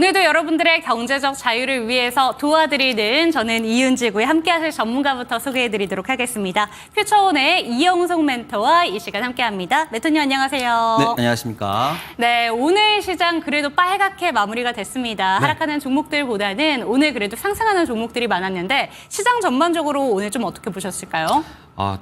오늘도 여러분들의 경제적 자유를 위해서 도와드리는 저는 이은지고요. 함께하실 전문가부터 소개해드리도록 하겠습니다. 퓨처온의 이영석 멘토와 이 시간 함께합니다. 멘토님 안녕하세요. 네, 안녕하십니까. 네, 오늘 시장 그래도 빨갛게 마무리가 됐습니다. 네. 하락하는 종목들보다는 오늘 그래도 상승하는 종목들이 많았는데 시장 전반적으로 오늘 좀 어떻게 보셨을까요?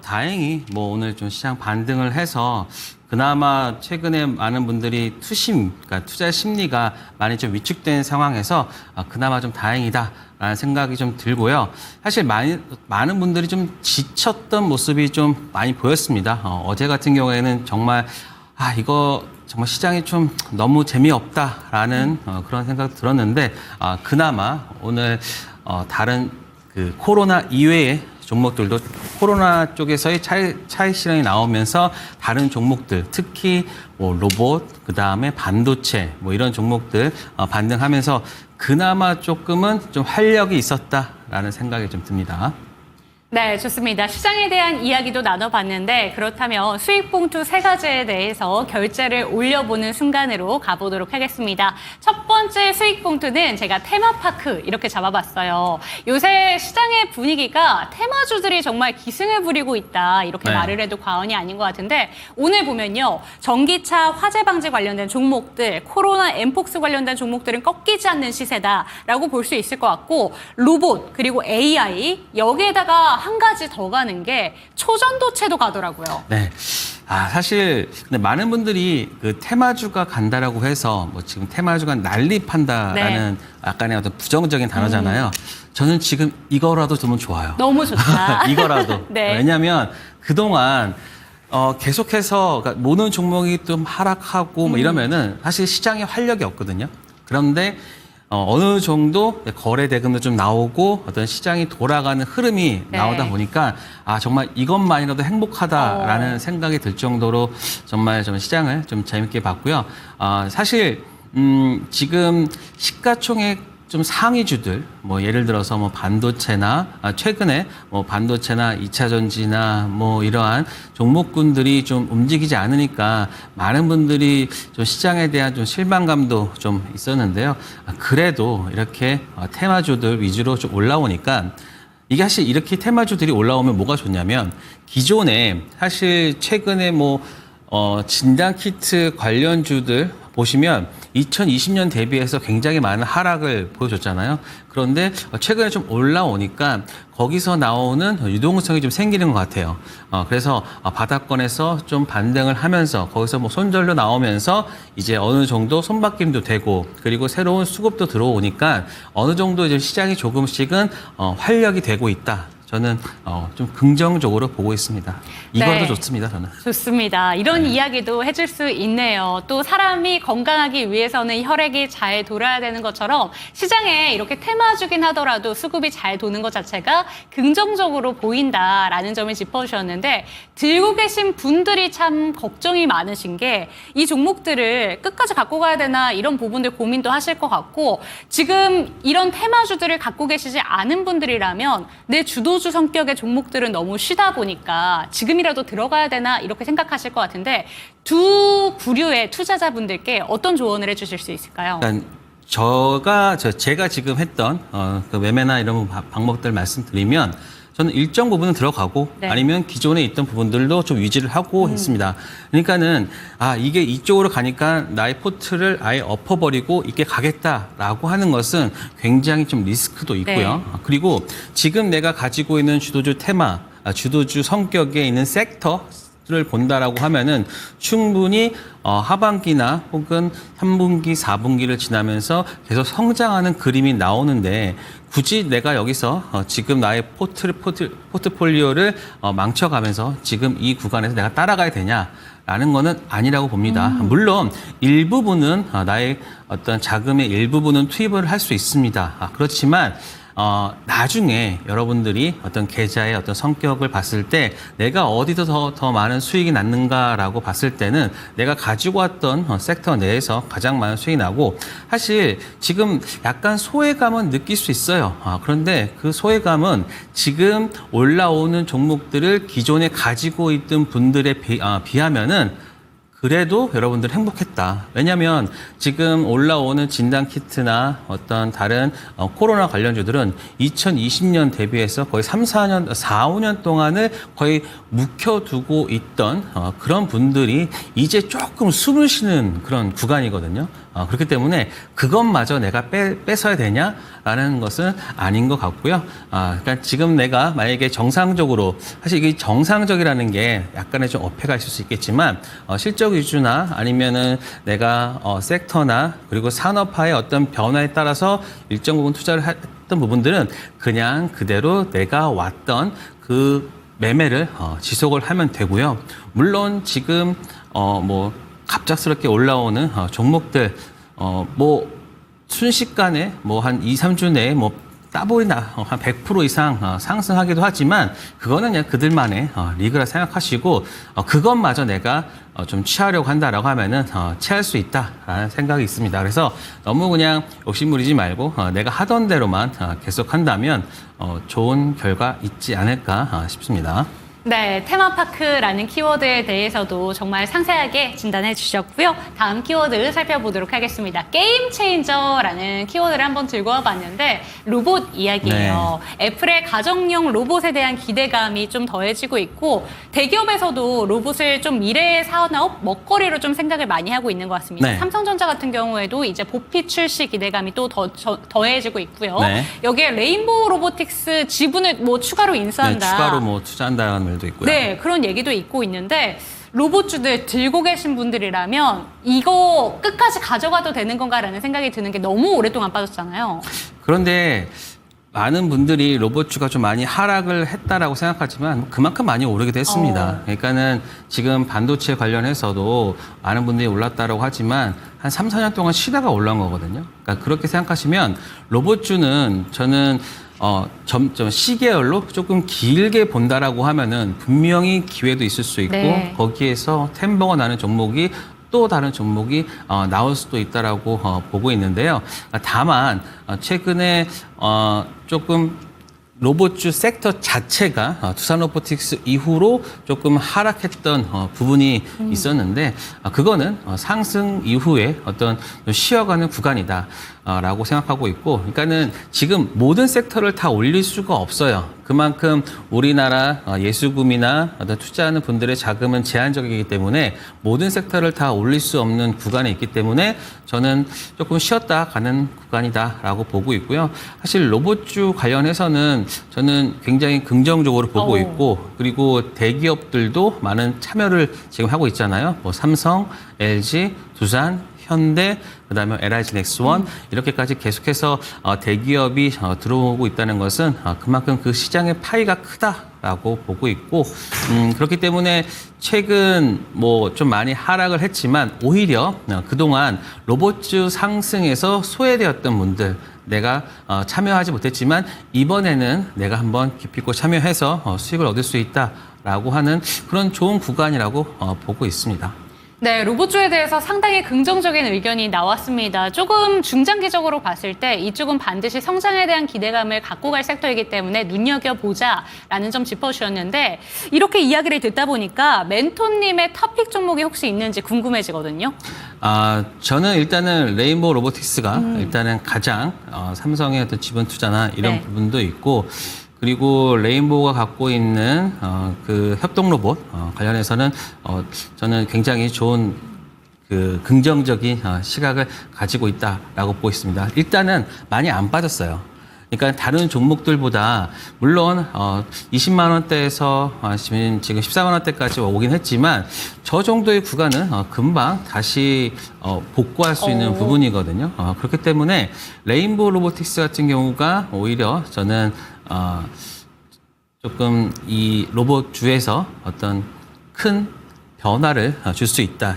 다행히 오늘 좀 시장 반등을 해서 그나마 최근에 많은 분들이 그러니까 투자 심리가 많이 좀 위축된 상황에서 그나마 좀 다행이다라는 생각이 좀 들고요. 사실 많은 분들이 좀 지쳤던 모습이 좀 많이 보였습니다. 어제 같은 경우에는 정말 이거 정말 시장이 좀 너무 재미없다라는 그런 생각 들었는데 그나마 오늘 다른 그 코로나 이외의 종목들도 코로나 쪽에서의 차익 실현이 나오면서 다른 종목들, 특히 로봇, 그다음에 반도체 이런 종목들 반등하면서 그나마 조금은 좀 활력이 있었다라는 생각이 좀 듭니다. 네, 좋습니다. 시장에 대한 이야기도 나눠봤는데 그렇다면 수익봉투 3가지에 대해서 결제를 올려보는 순간으로 가보도록 하겠습니다. 첫 번째 수익봉투는 제가 테마파크 이렇게 잡아봤어요. 요새 시장의 분위기가 테마주들이 정말 기승을 부리고 있다 이렇게 말을 해도 과언이 아닌 것 같은데 오늘 보면요. 전기차 화재 방지 관련된 종목들, 코로나 엠폭스 관련된 종목들은 꺾이지 않는 시세다라고 볼 수 있을 것 같고 로봇 그리고 AI 여기에다가 한 가지 더 가는 게 초전도체도 가더라고요. 네. 사실 근데 많은 분들이 그 테마주가 간다라고 해서 지금 테마주가 난립한다라는 약간의 어떤 부정적인 단어잖아요. 저는 지금 이거라도 너무 좋아요. 너무 좋다. 이거라도. 네. 왜냐하면 그동안 계속해서 그러니까 모든 종목이 좀 하락하고 이러면은 사실 시장에 활력이 없거든요. 그런데 어느 정도 거래 대금도 좀 나오고 어떤 시장이 돌아가는 흐름이 나오다 보니까 정말 이것만이라도 행복하다라는 생각이 들 정도로 정말 좀 시장을 좀 재밌게 봤고요. 사실 지금 시가총액 좀 상위주들 예를 들어서 반도체나 최근에 반도체나 2차 전지나 이러한 종목군들이 좀 움직이지 않으니까 많은 분들이 좀 시장에 대한 좀 실망감도 좀 있었는데요. 그래도 이렇게 테마주들 위주로 좀 올라오니까 이게 사실 이렇게 테마주들이 올라오면 뭐가 좋냐면 기존에 사실 최근에 진단키트 관련주들 보시면 2020년 대비해서 굉장히 많은 하락을 보여줬잖아요. 그런데 최근에 좀 올라오니까 거기서 나오는 유동성이 좀 생기는 것 같아요. 그래서 바닥권에서 좀 반등을 하면서 거기서 손절로 나오면서 이제 어느 정도 손바뀜도 되고 그리고 새로운 수급도 들어오니까 어느 정도 이제 시장이 조금씩은 활력이 되고 있다. 저는 좀 긍정적으로 보고 있습니다. 이거도 좋습니다, 저는. 좋습니다. 이런 이야기도 해줄 수 있네요. 또 사람이 건강하기 위해서는 혈액이 잘 돌아야 되는 것처럼 시장에 이렇게 테마주긴 하더라도 수급이 잘 도는 것 자체가 긍정적으로 보인다라는 점을 짚어주셨는데 들고 계신 분들이 참 걱정이 많으신 게 이 종목들을 끝까지 갖고 가야 되나 이런 부분들 고민도 하실 것 같고 지금 이런 테마주들을 갖고 계시지 않은 분들이라면 내 주도주 성격의 종목들은 너무 쉬다 보니까 지금이라도 들어가야 되나 이렇게 생각하실 것 같은데 두 부류의 투자자분들께 어떤 조언을 해주실 수 있을까요? 제가 지금 했던 그 매매나 이런 방법들 말씀드리면 저는 일정 부분은 들어가고 아니면 기존에 있던 부분들도 좀 유지를 하고 했습니다. 그러니까는 이게 이쪽으로 가니까 나의 포트를 아예 엎어버리고 있게 가겠다라고 하는 것은 굉장히 좀 리스크도 있고요. 그리고 지금 내가 가지고 있는 주도주 테마, 주도주 성격에 있는 섹터를 본다라고 하면은 충분히 하반기나 혹은 3분기, 4분기를 지나면서 계속 성장하는 그림이 나오는데 굳이 내가 여기서 지금 나의 포트폴리오를 망쳐가면서 지금 이 구간에서 내가 따라가야 되냐라는 거는 아니라고 봅니다. 물론 일부분은 나의 어떤 자금의 일부분은 투입을 할 수 있습니다. 그렇지만 나중에 여러분들이 어떤 계좌의 어떤 성격을 봤을 때 내가 어디서 더 많은 수익이 났는가라고 봤을 때는 내가 가지고 왔던 섹터 내에서 가장 많은 수익이 나고 사실 지금 약간 소외감은 느낄 수 있어요. 그런데 그 소외감은 지금 올라오는 종목들을 기존에 가지고 있던 분들에 비하면은 그래도 여러분들 행복했다. 왜냐하면 지금 올라오는 진단 키트나 어떤 다른 코로나 관련주들은 2020년 대비해서 거의 4, 5년 동안을 거의 묵혀두고 있던 그런 분들이 이제 조금 숨을 쉬는 그런 구간이거든요. 그렇기 때문에 그것마저 내가 뺏어야 되냐라는 것은 아닌 것 같고요. 그러니까 지금 내가 만약에 정상적으로, 사실 이게 정상적이라는 게 약간의 좀 어폐가 있을 수 있겠지만 실적 위주나 아니면은 내가 섹터나 그리고 산업화의 어떤 변화에 따라서 일정 부분 투자를 했던 부분들은 그냥 그대로 내가 왔던 그 매매를 지속을 하면 되고요. 물론 지금 뭐 갑작스럽게 올라오는 종목들 뭐 순식간에 뭐 한 2, 3주 내에 뭐 따블이 한 100% 이상 상승하기도 하지만 그거는 그냥 그들만의 리그라 생각하시고 그것마저 내가 좀 취하려고 한다라고 하면은 취할 수 있다라는 생각이 있습니다. 그래서 너무 그냥 욕심부리지 말고 내가 하던 대로만 계속 한다면 좋은 결과 있지 않을까 싶습니다. 네, 테마파크라는 키워드에 대해서도 정말 상세하게 진단해 주셨고요. 다음 키워드 살펴보도록 하겠습니다. 게임 체인저라는 키워드를 한번 들고 와봤는데 로봇 이야기예요. 네. 애플의 가정용 로봇에 대한 기대감이 좀 더해지고 있고 대기업에서도 로봇을 좀 미래의 산업 먹거리로 좀 생각을 많이 하고 있는 것 같습니다. 네. 삼성전자 같은 경우에도 이제 보피 출시 기대감이 또 더해지고 있고요. 네. 여기에 레인보우 로보틱스 지분을 뭐 추가로 인수한다. 네, 추가로 뭐 투자한다는 도 있고요. 네, 그런 얘기도 있고 있는데 로봇주들 들고 계신 분들이라면 이거 끝까지 가져가도 되는 건가라는 생각이 드는 게 너무 오랫동안 빠졌잖아요. 그런데 많은 분들이 로봇주가 좀 많이 하락을 했다라고 생각하지만 그만큼 많이 오르기도 했습니다. 그러니까는 지금 반도체 관련해서도 많은 분들이 올랐다라고 하지만 한 3, 4년 동안 쉬다가 올라온 거거든요. 그러니까 그렇게 생각하시면 로봇주는 저는 점점 시계열로 조금 길게 본다라고 하면은 분명히 기회도 있을 수 있고 네. 거기에서 템버가 나는 종목이 또 다른 종목이 나올 수도 있다라고 보고 있는데요. 다만 최근에 조금 로봇주 섹터 자체가 두산 로보틱스 이후로 조금 하락했던 부분이 있었는데 그거는 상승 이후에 어떤 쉬어가는 구간이다라고 생각하고 있고 그러니까는 지금 모든 섹터를 다 올릴 수가 없어요. 그만큼 우리나라 예수금이나 어떤 투자하는 분들의 자금은 제한적이기 때문에 모든 섹터를 다 올릴 수 없는 구간에 있기 때문에 저는 조금 쉬었다 가는 구간이다라고 보고 있고요. 사실 로봇주 관련해서는 저는 굉장히 긍정적으로 보고 있고 그리고 대기업들도 많은 참여를 지금 하고 있잖아요. 뭐 삼성, LG, 두산, 현대, 그다음에 LIG 넥스원 이렇게까지 계속해서 대기업이 들어오고 있다는 것은 그만큼 그 시장의 파이가 크다라고 보고 있고 그렇기 때문에 최근 뭐 좀 많이 하락을 했지만 오히려 그동안 로봇주 상승에서 소외되었던 분들 내가 참여하지 못했지만 이번에는 내가 한번 깊이 있고 참여해서 수익을 얻을 수 있다라고 하는 그런 좋은 구간이라고 보고 있습니다. 네, 로봇주에 대해서 상당히 긍정적인 의견이 나왔습니다. 조금 중장기적으로 봤을 때 이쪽은 반드시 성장에 대한 기대감을 갖고 갈 섹터이기 때문에 눈여겨보자라는 점 짚어주셨는데 이렇게 이야기를 듣다 보니까 멘토님의 탑픽 종목이 혹시 있는지 궁금해지거든요. 저는 일단은 레인보우 로보틱스가 일단은 가장 삼성의 어떤 지분 투자나 이런 네. 부분도 있고 그리고 레인보우가 갖고 있는 그 협동 로봇 관련해서는 저는 굉장히 좋은 그 긍정적인 시각을 가지고 있다라고 보고 있습니다. 일단은 많이 안 빠졌어요. 그러니까 다른 종목들보다 물론 20만 원대에서 지금 14만 원대까지 오긴 했지만 저 정도의 구간은 금방 다시 복구할 수 있는 부분이거든요. 그렇기 때문에 레인보우 로보틱스 같은 경우가 오히려 저는 조금 이 로봇주에서 어떤 큰 변화를 줄 수 있다,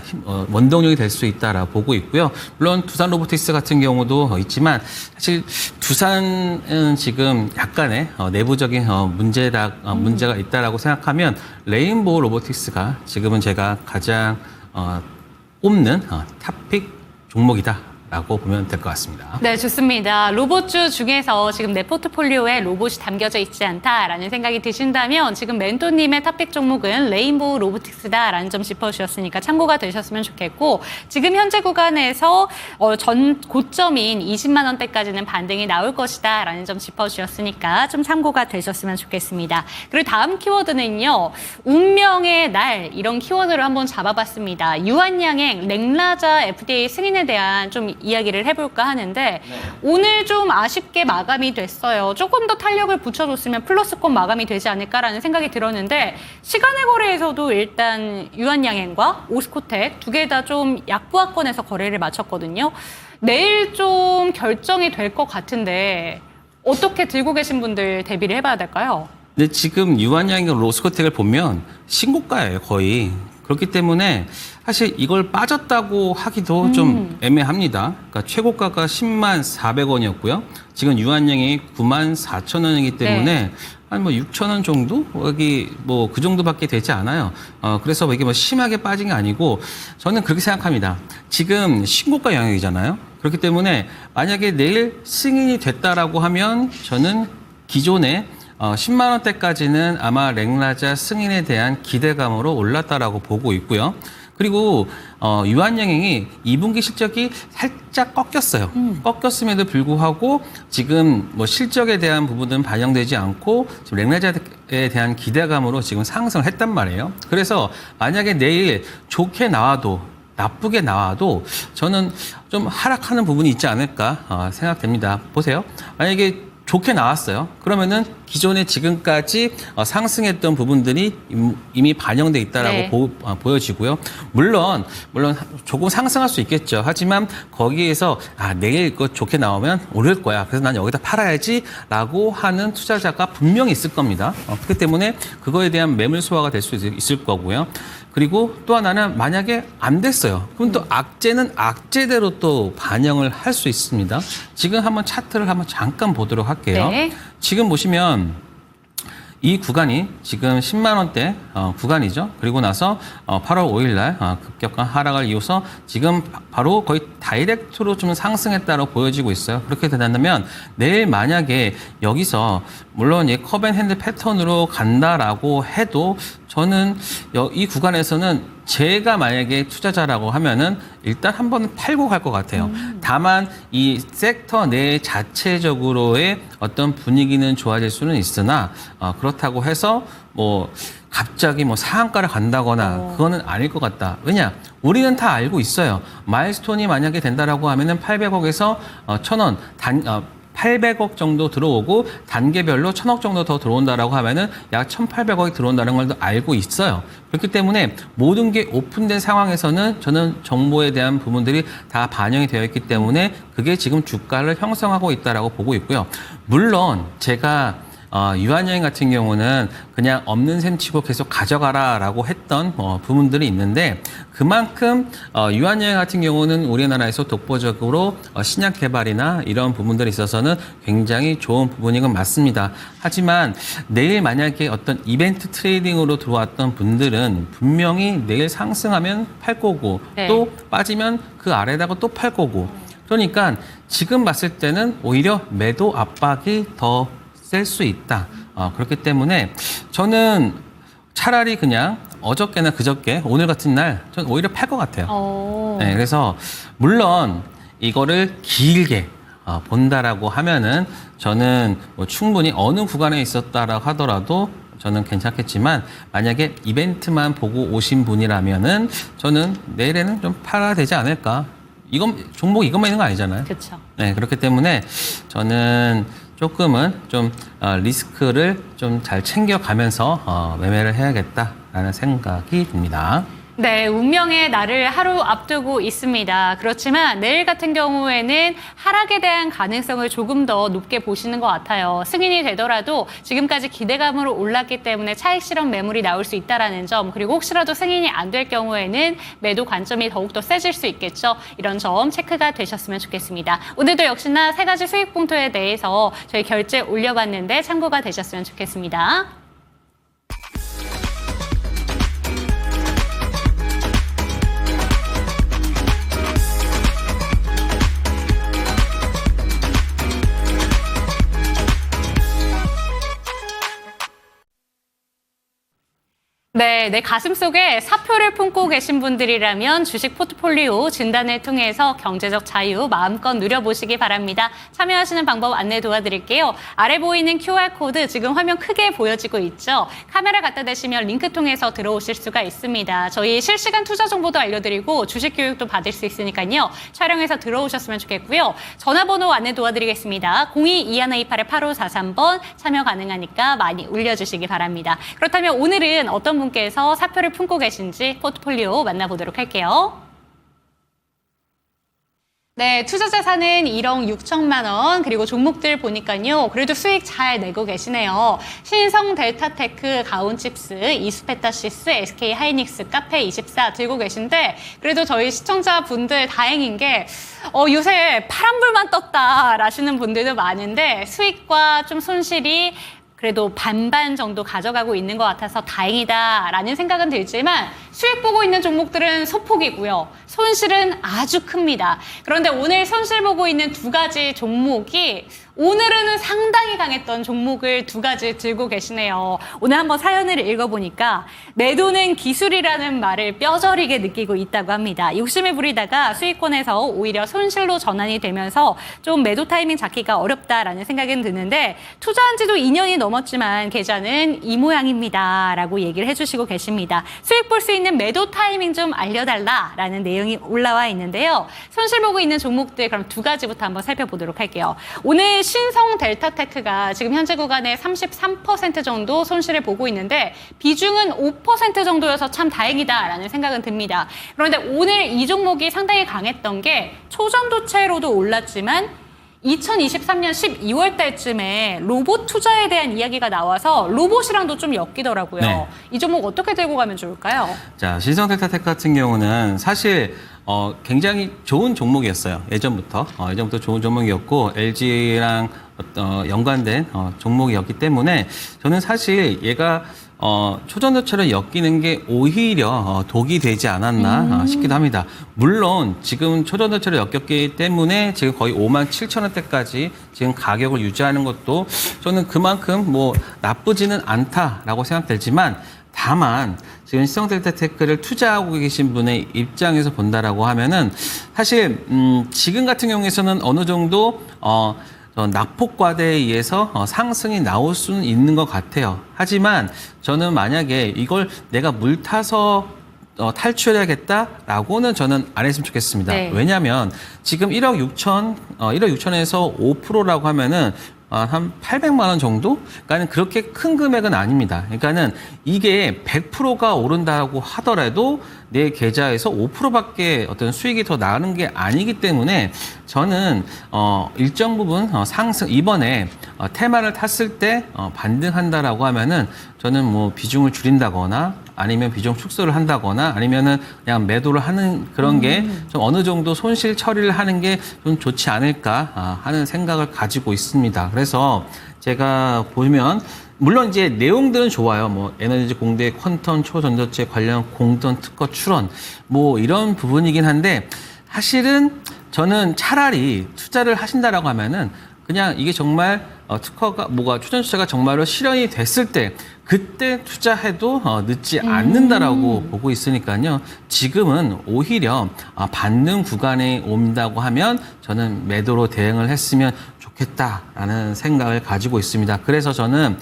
원동력이 될 수 있다라고 보고 있고요. 물론 두산 로보틱스 같은 경우도 있지만 사실 두산은 지금 약간의 내부적인 문제가 있다라고 생각하면 레인보우 로보틱스가 지금은 제가 가장 꼽는 탑픽 종목이다. 라고 보면 될 것 같습니다. 네, 좋습니다. 로봇주 중에서 지금 내 포트폴리오에 로봇이 담겨져 있지 않다라는 생각이 드신다면 지금 멘토님의 탑픽 종목은 레인보우 로보틱스다라는 점 짚어주셨으니까 참고가 되셨으면 좋겠고 지금 현재 구간에서 전 고점인 20만 원대까지는 반등이 나올 것이다라는 점 짚어주셨으니까 좀 참고가 되셨으면 좋겠습니다. 그리고 다음 키워드는요. 운명의 날 이런 키워드를 한번 잡아봤습니다. 유한양행 렉라자 FDA 승인에 대한 좀 이야기를 해볼까 하는데 오늘 좀 아쉽게 마감이 됐어요. 조금 더 탄력을 붙여줬으면 플러스권 마감이 되지 않을까라는 생각이 들었는데 시간의 거래에서도 일단 유한양행과 오스코텍 두 개 다 좀 약부하권에서 거래를 마쳤거든요. 내일 좀 결정이 될 것 같은데 어떻게 들고 계신 분들 대비를 해봐야 될까요? 근데 지금 유한양행과 로스코텍을 보면 신고가예요, 거의. 그렇기 때문에 사실 이걸 빠졌다고 하기도 좀 애매합니다. 그러니까 최고가가 10만 400원이었고요. 지금 유한양행이 9만 4천 원이기 때문에 네. 한 뭐 6천 원 정도? 여기 뭐 그 정도밖에 되지 않아요. 그래서 이게 뭐 심하게 빠진 게 아니고 저는 그렇게 생각합니다. 지금 신고가 영역이잖아요. 그렇기 때문에 만약에 내일 승인이 됐다라고 하면 저는 기존에 10만 원대까지는 아마 렉라자 승인에 대한 기대감으로 올랐다라고 보고 있고요. 그리고 유한양행이 2분기 실적이 살짝 꺾였어요. 꺾였음에도 불구하고 지금 뭐 실적에 대한 부분은 반영되지 않고 지금 렉라자에 대한 기대감으로 지금 상승을 했단 말이에요. 그래서 만약에 내일 좋게 나와도 나쁘게 나와도 저는 좀 하락하는 부분이 있지 않을까 생각됩니다. 보세요. 만약에 좋게 나왔어요. 그러면은 기존에 지금까지 상승했던 부분들이 이미 반영돼 있다라고 네. 보여지고요. 물론 조금 상승할 수 있겠죠. 하지만 거기에서 내일 이거 좋게 나오면 오를 거야. 그래서 난 여기다 팔아야지라고 하는 투자자가 분명히 있을 겁니다. 그렇기 때문에 그거에 대한 매물 소화가 될 수 있을 거고요. 그리고 또 하나는 만약에 안 됐어요. 그럼 또 악재는 악재대로 또 반영을 할 수 있습니다. 지금 한번 차트를 한번 잠깐 보도록 할게요. 네. 지금 보시면 이 구간이 지금 10만 원대 구간이죠. 그리고 나서 8월 5일 날 급격한 하락을 이어서 지금 바로 거의 다이렉트로 좀 상승했다고 보여지고 있어요. 그렇게 된다면 내일 만약에 여기서 물론 컵앤핸드 패턴으로 간다라고 해도 저는 이 구간에서는 제가 만약에 투자자라고 하면은 일단 한번 팔고 갈 것 같아요. 다만 이 섹터 내 자체적으로의 어떤 분위기는 좋아질 수는 있으나 그렇다고 해서 뭐 갑자기 뭐 상한가를 간다거나 그거는 아닐 것 같다. 왜냐? 우리는 다 알고 있어요. 마일스톤이 만약에 된다라고 하면은 800억에서 1,000원 800억 정도 들어오고 단계별로 1,000억 정도 더 들어온다라고 하면은 약 1,800억이 들어온다는 걸 알고 있어요. 그렇기 때문에 모든 게 오픈된 상황에서는 저는 정보에 대한 부분들이 다 반영이 되어 있기 때문에 그게 지금 주가를 형성하고 있다라고 보고 있고요. 물론 제가 유한양행 같은 경우는 그냥 없는 셈 치고 계속 가져가라라고 했던 부분들이 있는데 그만큼 유한양행 같은 경우는 우리나라에서 독보적으로 신약 개발이나 이런 부분들이 있어서는 굉장히 좋은 부분인 건 맞습니다. 하지만 내일 만약에 어떤 이벤트 트레이딩으로 들어왔던 분들은 분명히 내일 상승하면 팔 거고 네. 또 빠지면 그 아래다가 또 팔 거고 그러니까 지금 봤을 때는 오히려 매도 압박이 더 셀 수 있다. 그렇기 때문에 저는 차라리 그냥 어저께나 그저께 오늘 같은 날 저는 오히려 팔 것 같아요. 네, 그래서 물론 이거를 길게 본다라고 하면은 저는 뭐 충분히 어느 구간에 있었다라고 하더라도 저는 괜찮겠지만 만약에 이벤트만 보고 오신 분이라면은 저는 내일에는 좀 팔아야 되지 않을까. 종목 이것만 있는 거 아니잖아요. 그렇죠. 네, 그렇기 때문에 저는 조금은 좀 리스크를 좀 잘 챙겨가면서 매매를 해야겠다라는 생각이 듭니다. 네, 운명의 날을 하루 앞두고 있습니다. 그렇지만 내일 같은 경우에는 하락에 대한 가능성을 조금 더 높게 보시는 것 같아요. 승인이 되더라도 지금까지 기대감으로 올랐기 때문에 차익 실현 매물이 나올 수 있다는 점, 그리고 혹시라도 승인이 안 될 경우에는 매도 관점이 더욱더 세질 수 있겠죠. 이런 점 체크가 되셨으면 좋겠습니다. 오늘도 역시나 3가지 수익 봉투에 대해서 저희 결제 올려봤는데 참고가 되셨으면 좋겠습니다. 네, 내 가슴 속에 사표를 품고 계신 분들이라면 주식 포트폴리오 진단을 통해서 경제적 자유 마음껏 누려보시기 바랍니다. 참여하시는 방법 안내 도와드릴게요. 아래 보이는 QR코드 지금 화면 크게 보여지고 있죠? 카메라 갖다 대시면 링크 통해서 들어오실 수가 있습니다. 저희 실시간 투자 정보도 알려드리고 주식 교육도 받을 수 있으니까요. 촬영해서 들어오셨으면 좋겠고요. 전화번호 안내 도와드리겠습니다. 02-2128-8543번 참여 가능하니까 많이 올려주시기 바랍니다. 그렇다면 오늘은 어떤 분께서 사표를 품고 계신지 포트폴리오 만나보도록 할게요. 네, 투자 자산은 1억 6천만 원, 그리고 종목들 보니까요. 그래도 수익 잘 내고 계시네요. 신성 델타테크, 가온칩스, 이수페타시스, SK 하이닉스, 카페24 들고 계신데 그래도 저희 시청자분들 다행인 게 요새 파란불만 떴다 라시는 분들도 많은데 수익과 좀 손실이 그래도 반반 정도 가져가고 있는 것 같아서 다행이다라는 생각은 들지만 수익 보고 있는 종목들은 소폭이고요. 손실은 아주 큽니다. 그런데 오늘 손실 보고 있는 두 가지 종목이 오늘은 상당히 강했던 종목을 두 가지 들고 계시네요. 오늘 한번 사연을 읽어보니까 매도는 기술이라는 말을 뼈저리게 느끼고 있다고 합니다. 욕심을 부리다가 수익권에서 오히려 손실로 전환이 되면서 좀 매도 타이밍 잡기가 어렵다라는 생각은 드는데 투자한 지도 2년이 넘었지만 계좌는 이 모양입니다. 라고 얘기를 해주시고 계십니다. 수익 볼 수 있는 매도 타이밍 좀 알려달라라는 내용이 올라와 있는데요. 손실 보고 있는 종목들 그럼 두 가지부터 한번 살펴보도록 할게요. 오늘 신성 델타테크가 지금 현재 구간에 33% 정도 손실을 보고 있는데 비중은 5% 정도여서 참 다행이다라는 생각은 듭니다. 그런데 오늘 이 종목이 상당히 강했던 게 초전도체로도 올랐지만 2023년 12월 달쯤에 로봇 투자에 대한 이야기가 나와서 로봇이랑도 좀 엮이더라고요. 네. 이 종목 어떻게 들고 가면 좋을까요? 자, 신성델타테크 같은 경우는 사실 굉장히 좋은 종목이었어요. 예전부터 좋은 종목이었고 LG랑 연관된 종목이었기 때문에 저는 사실 얘가 초전도체로 엮이는 게 오히려 독이 되지 않았나 싶기도 합니다. 물론 지금 초전도체로 엮였기 때문에 지금 거의 57,000원대까지 지금 가격을 유지하는 것도 저는 그만큼 뭐 나쁘지는 않다라고 생각되지만 다만 지금 신성델타테크를 투자하고 계신 분의 입장에서 본다라고 하면은 사실 지금 같은 경우에서는 어느 정도 낙폭과대에 의해서 상승이 나올 수는 있는 것 같아요. 하지만 저는 만약에 이걸 내가 물타서 탈출해야겠다라고는 저는 안 했으면 좋겠습니다. 네. 왜냐하면 지금 1억 6천에서 5%라고 하면은 한 800만 원 정도? 그러니까 그렇게 큰 금액은 아닙니다. 그러니까는 이게 100%가 오른다고 하더라도 내 계좌에서 5%밖에 어떤 수익이 더 나는 게 아니기 때문에 저는 일정 부분 상승 이번에 테마를 탔을 때 반등한다라고 하면은 저는 뭐 비중을 줄인다거나 아니면 비중 축소를 한다거나 아니면은 그냥 매도를 하는 그런 게 좀 어느 정도 손실 처리를 하는 게 좀 좋지 않을까 하는 생각을 가지고 있습니다. 그래서 제가 보면 물론 이제 내용들은 좋아요. 뭐 에너지 공대, 퀀텀, 초전도체 관련 공동 특허 출원 뭐 이런 부분이긴 한데 사실은 저는 차라리 투자를 하신다라고 하면은 그냥 이게 정말 특허가 초전도체가 정말로 실현이 됐을 때 그때 투자해도 늦지 않는다라고 보고 있으니까요. 지금은 오히려 반등 구간에 온다고 하면 저는 매도로 대응을 했으면 좋겠다라는 생각을 가지고 있습니다. 그래서 저는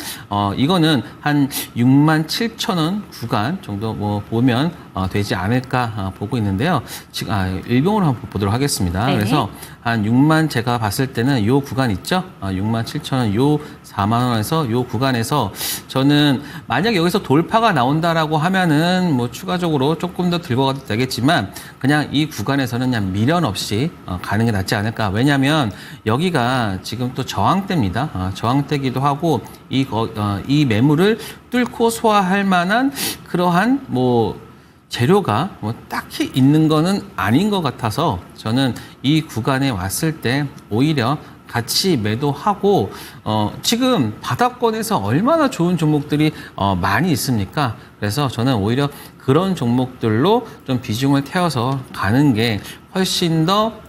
이거는 한 67,000원 구간 정도 뭐 보면 되지 않을까 보고 있는데요. 지금 일봉으로 한번 보도록 하겠습니다. 네. 그래서 한 6만 제가 봤을 때는 요 구간 있죠? 67,000원 요 4만 원에서 요 구간에서 저는 만약 여기서 돌파가 나온다라고 하면은 뭐 추가적으로 조금 더 들고 가도 되겠지만 그냥 이 구간에서는 그냥 미련 없이 가는 게 낫지 않을까. 왜냐하면 여기가 지금 또 저항대입니다. 저항대기도 하고 이 매물을 뚫고 소화할 만한 그러한 뭐 재료가 뭐 딱히 있는 거는 아닌 것 같아서 저는 이 구간에 왔을 때 오히려 같이 매도하고 지금 바닥권에서 얼마나 좋은 종목들이 많이 있습니까? 그래서 저는 오히려 그런 종목들로 좀 비중을 태워서 가는 게 훨씬 더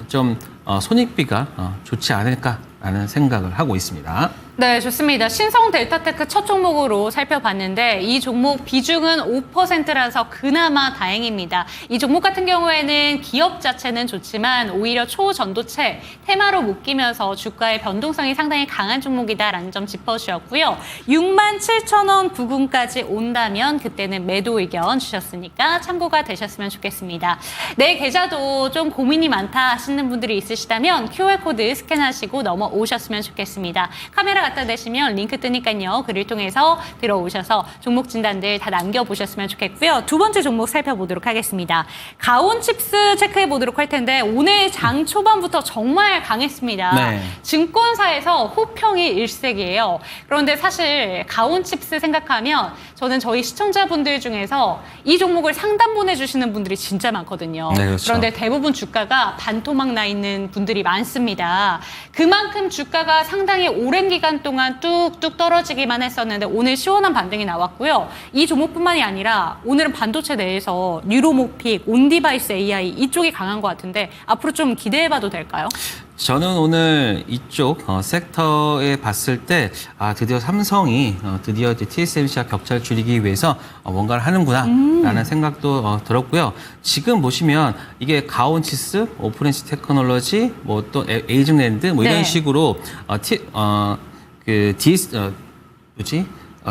좀 손익비가 좋지 않을까라는 생각을 하고 있습니다. 네, 좋습니다. 신성 델타테크 첫 종목으로 살펴봤는데 이 종목 비중은 5%라서 그나마 다행입니다. 이 종목 같은 경우에는 기업 자체는 좋지만 오히려 초전도체 테마로 묶이면서 주가의 변동성이 상당히 강한 종목이다라는 점 짚어주셨고요. 67,000원 부근까지 온다면 그때는 매도 의견 주셨으니까 참고가 되셨으면 좋겠습니다. 내 계좌도 좀 고민이 많다 하시는 분들이 있으시다면 QR코드 스캔하시고 넘어오셨으면 좋겠습니다. 카메라 갖다 대시면 링크 뜨니까요. 글을 통해서 들어오셔서 종목 진단들 다 남겨보셨으면 좋겠고요. 두 번째 종목 살펴보도록 하겠습니다. 가온칩스 체크해보도록 할 텐데 오늘 장 초반부터 정말 강했습니다. 네. 증권사에서 호평이 일색이에요. 그런데 사실 가온칩스 생각하면 저는 저희 시청자분들 중에서 이 종목을 상담 보내주시는 분들이 진짜 많거든요. 네, 그렇죠. 그런데 대부분 주가가 반토막 나 있는 분들이 많습니다. 그만큼 주가가 상당히 오랜 기간 동안 뚝뚝 떨어지기만 했었는데 오늘 시원한 반등이 나왔고요. 이 종목뿐만이 아니라 오늘은 반도체 내에서 뉴로모픽, 온디바이스 AI 이쪽이 강한 것 같은데 앞으로 좀 기대해봐도 될까요? 저는 오늘 이쪽 섹터에 봤을 때 드디어 삼성이 드디어 이제 TSMC와 격차를 줄이기 위해서 뭔가를 하는구나라는 생각도 들었고요. 지금 보시면 이게 가온치스, 오프렌치 테크놀로지, 뭐 또 에이징랜드 뭐 이런 네. 식으로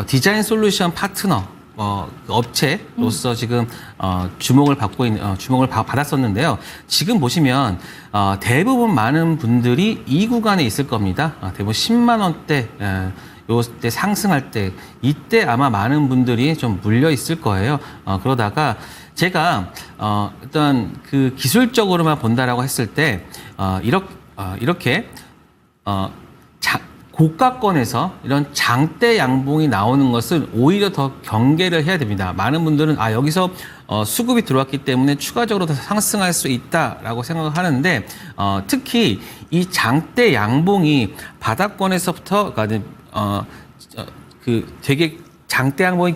디자인 솔루션 파트너 그 업체로서 지금 주목을 받았었는데요. 지금 보시면 대부분 많은 분들이 이 구간에 있을 겁니다. 대부분 10만 원대 요때 상승할 때 이때 아마 많은 분들이 좀 물려 있을 거예요. 그러다가 제가 일단 그 기술적으로만 본다라고 했을 때 이렇게 고가권에서 이런 장대 양봉이 나오는 것을 오히려 더 경계를 해야 됩니다. 많은 분들은 여기서 수급이 들어왔기 때문에 추가적으로 더 상승할 수 있다라고 생각을 하는데 특히 이 장대 양봉이 바닥권에서부터 되게 장대 양봉이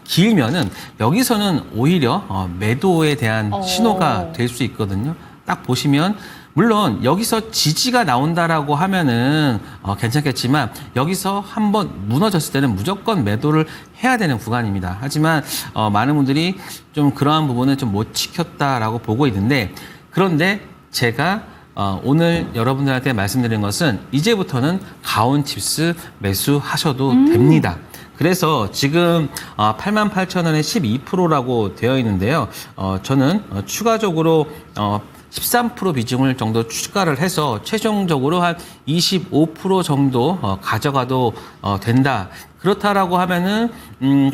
길면은 여기서는 오히려 매도에 대한 신호가 될 수 있거든요. 딱 보시면 물론 여기서 지지가 나온다라고 하면은 괜찮겠지만 여기서 한번 무너졌을 때는 무조건 매도를 해야 되는 구간입니다. 하지만 많은 분들이 좀 그러한 부분을 좀 못 지켰다라고 보고 있는데 그런데 제가 오늘 여러분들한테 말씀드린 것은 이제부터는 가온칩스 매수하셔도 됩니다. 그래서 지금 88,000원에 12%라고 되어 있는데요. 저는 추가적으로 13% 비중을 정도 추가를 해서 최종적으로 한 25% 정도 가져가도 된다. 그렇다라고 하면은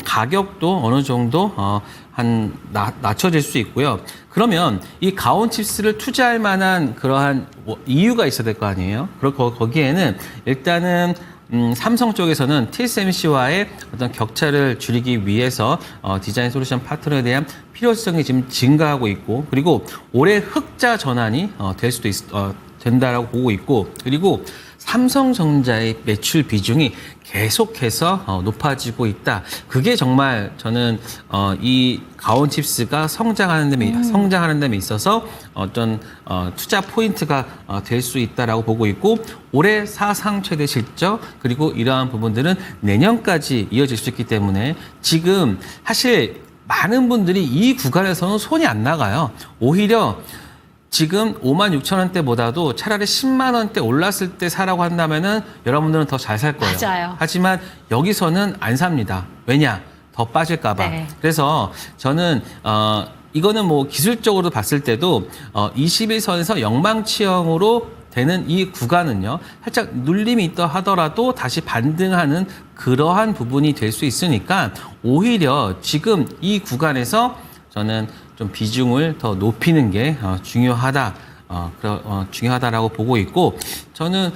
가격도 어느 정도 낮춰질 수 있고요. 그러면 이 가온칩스를 투자할 만한 그러한 이유가 있어야 될 거 아니에요. 그리고 거기에는 일단은 삼성 쪽에서는 TSMC와의 어떤 격차를 줄이기 위해서 디자인 솔루션 파트너에 대한 필요성이 지금 증가하고 있고 그리고 올해 흑자 전환이 된다라고 보고 있고 그리고 삼성전자의 매출 비중이 계속해서 높아지고 있다. 그게 정말 저는 이 가온칩스가 성장하는 데에 있어서 어떤 투자 포인트가 될 수 있다라고 보고 있고 올해 사상 최대 실적 그리고 이러한 부분들은 내년까지 이어질 수 있기 때문에 지금 사실 많은 분들이 이 구간에서는 손이 안 나가요. 오히려 지금 56,000원대보다도 차라리 10만 원대 올랐을 때 사라고 한다면은 여러분들은 더 잘 살 거예요. 맞아요. 하지만 여기서는 안 삽니다. 왜냐? 더 빠질까 봐. 네. 그래서 저는 이거는 뭐 기술적으로 봤을 때도 21선에서 영망치형으로 되는 이 구간은요. 살짝 눌림이 있다 하더라도 다시 반등하는 그러한 부분이 될 수 있으니까 오히려 지금 이 구간에서 저는 좀 비중을 더 높이는 게 중요하다라고 보고 있고 저는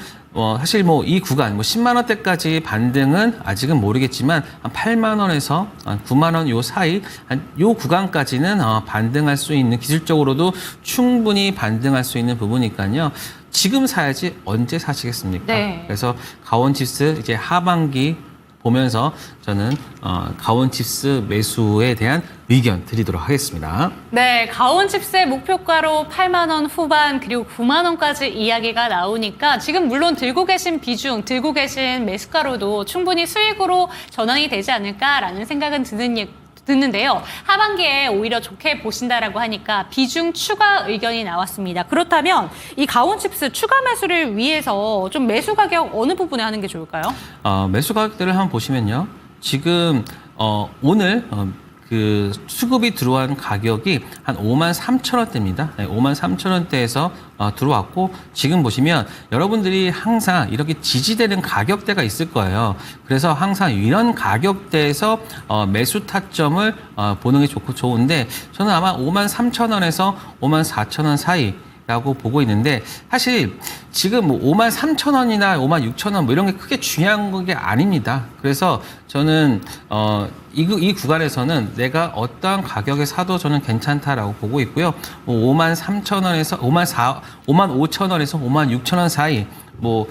사실 뭐 이 구간 10만 원대까지 반등은 아직은 모르겠지만 한 8만 원에서 한 9만 원 요 사이 요 구간까지는 반등할 수 있는 기술적으로도 충분히 반등할 수 있는 부분이니까요. 지금 사야지 언제 사시겠습니까? 네. 그래서 가온칩스 이제 하반기 보면서 저는 가온칩스 매수에 대한 의견 드리도록 하겠습니다. 네, 가온칩스의 목표가로 8만 원 후반 그리고 9만 원까지 이야기가 나오니까 지금 물론 들고 계신 비중, 들고 계신 매수가로도 충분히 수익으로 전환이 되지 않을까라는 생각은 듣는데요. 하반기에 오히려 좋게 보신다라고 하니까 비중 추가 의견이 나왔습니다. 그렇다면 이 가온칩스 추가 매수를 위해서 좀 매수 가격 어느 부분에 하는 게 좋을까요? 매수 가격대를 한번 보시면요. 지금 오늘 그 수급이 들어온 가격이 한 5만 3천 원대입니다. 5만 3천 원대에서 들어왔고 지금 보시면 여러분들이 항상 이렇게 지지되는 가격대가 있을 거예요. 그래서 항상 이런 가격대에서 매수 타점을 보는 게 좋은데 저는 아마 5만 3천 원에서 5만 4천 원 사이 라고 보고 있는데 사실 지금 뭐 5만 3천 원이나 5만 6천 원 뭐 이런 게 크게 중요한 게 아닙니다. 그래서 저는 이 구간에서는 내가 어떠한 가격에 사도 저는 괜찮다라고 보고 있고요. 뭐 5만 3천 원에서 5만 5천 원에서 5만 6천 원 사이 뭐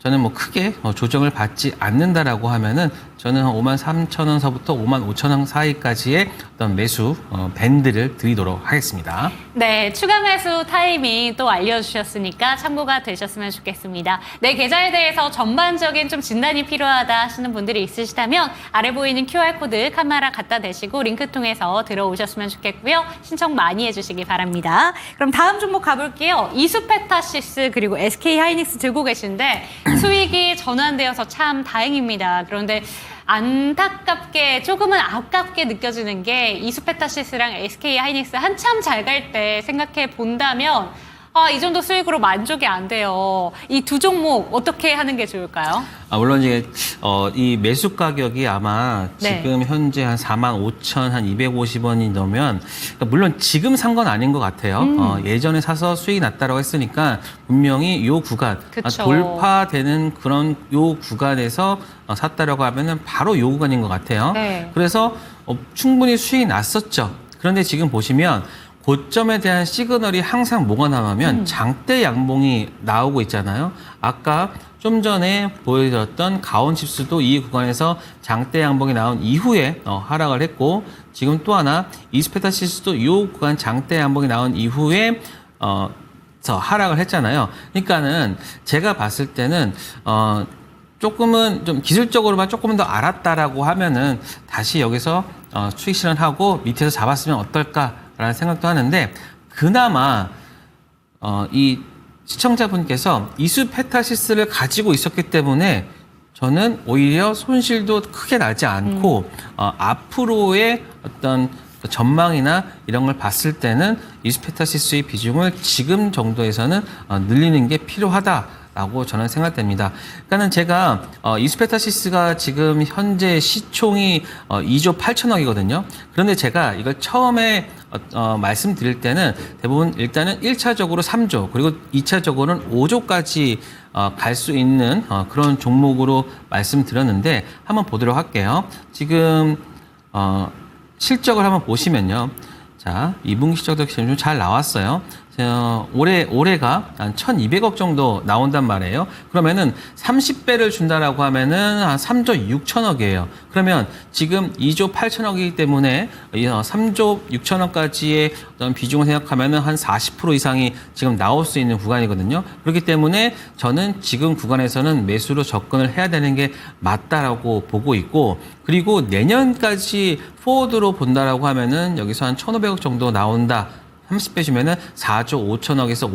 저는 뭐 크게 조정을 받지 않는다라고 하면은 저는 한 5만 3천 원서부터 5만 5천 원 사이까지의 어떤 매수 밴드를 드리도록 하겠습니다. 네, 추가 매수 타이밍 또 알려주셨으니까 참고가 되셨으면 좋겠습니다. 내 계좌에 대해서 전반적인 좀 진단이 필요하다 하시는 분들이 있으시다면 아래 보이는 QR코드 카메라 갖다 대시고 링크 통해서 들어오셨으면 좋겠고요. 신청 많이 해주시기 바랍니다. 그럼 다음 종목 가볼게요. 이수페타시스 그리고 SK하이닉스 들고 계신데 수익이 전환되어서 참 다행입니다. 그런데 안타깝게 조금은 아깝게 느껴지는 게 이수페타시스랑 SK하이닉스 한참 잘 갈 때 생각해 본다면 이 정도 수익으로 만족이 안 돼요. 이 두 종목 어떻게 하는 게 좋을까요? 물론 이제 이 매수 가격이 아마 네. 지금 현재 한 4만 5천 한 250원이 넘으면 그러니까 물론 지금 산 건 아닌 것 같아요. 예전에 사서 수익이 났다라고 했으니까 분명히 요 구간 그쵸. 돌파되는 그런 요 구간에서 샀다라고 하면은 바로 요 구간인 것 같아요. 네. 그래서 충분히 수익이 났었죠. 그런데 지금 보시면 고점에 대한 시그널이 항상 뭐가 나오면 장대 양봉이 나오고 있잖아요. 아까 좀 전에 보여드렸던 가온칩스도 이 구간에서 장대 양봉이 나온 이후에 하락을 했고 지금 또 하나 이스페타시스도 이 구간 장대 양봉이 나온 이후에 하락을 했잖아요. 그러니까는 제가 봤을 때는 조금은 좀 기술적으로만 조금 더 알았다라고 하면은 다시 여기서 수익 실현하고 밑에서 잡았으면 어떨까라는 생각도 하는데 그나마 이 시청자분께서 이수페타시스를 가지고 있었기 때문에 저는 오히려 손실도 크게 나지 않고 앞으로의 어떤 전망이나 이런 걸 봤을 때는 이수페타시스의 비중을 지금 정도에서는 늘리는 게 필요하다라고 저는 생각됩니다. 그러니까는 제가 이수페타시스가 지금 현재 시총이 2조 8천억이거든요. 그런데 제가 이걸 처음에 말씀드릴 때는 대부분 일단은 1차적으로 3조 그리고 2차적으로는 5조까지 갈 수 있는 그런 종목으로 말씀드렸는데 한번 보도록 할게요. 지금 실적을 한번 보시면요. 자, 2분기 실적도 지금 좀 잘 나왔어요. 올해가 한 1,200억 정도 나온단 말이에요. 그러면은 30배를 준다라고 하면은 한 3조 6천억이에요. 그러면 지금 2조 8천억이기 때문에 3조 6천억까지의 어떤 비중을 생각하면은 한 40% 이상이 지금 나올 수 있는 구간이거든요. 그렇기 때문에 저는 지금 구간에서는 매수로 접근을 해야 되는 게 맞다라고 보고 있고 그리고 내년까지 포워드로 본다라고 하면은 여기서 한 1,500억 정도 나온다. 30배 주면은 4조 5천억에서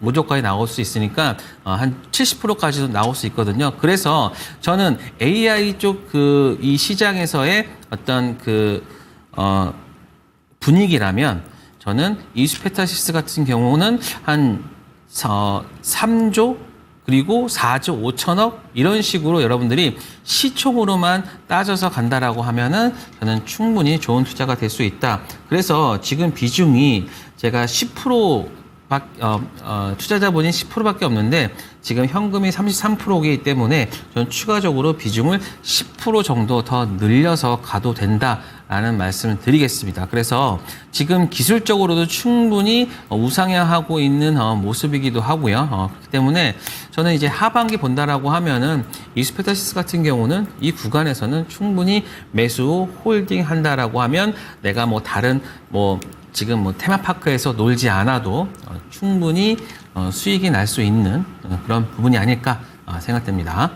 5조까지 나올 수 있으니까 한 70%까지도 나올 수 있거든요. 그래서 저는 AI 쪽 이 시장에서의 어떤 분위기라면 저는 이수페타시스 같은 경우는 한 3조 그리고 4조 5천억 이런 식으로 여러분들이 시총으로만 따져서 간다라고 하면은 저는 충분히 좋은 투자가 될 수 있다. 그래서 지금 비중이 제가 10% 투자자분이 10%밖에 없는데 지금 현금이 33%이기 때문에 저는 추가적으로 비중을 10% 정도 더 늘려서 가도 된다라는 말씀을 드리겠습니다. 그래서 지금 기술적으로도 충분히 우상향하고 있는 모습이기도 하고요. 그렇기 때문에 저는 이제 하반기 본다라고 하면은 이스페타시스 같은 경우는 이 구간에서는 충분히 매수 홀딩 한다라고 하면 내가 뭐 다른 지금 테마파크에서 놀지 않아도 충분히 수익이 날 수 있는 그런 부분이 아닐까 생각됩니다.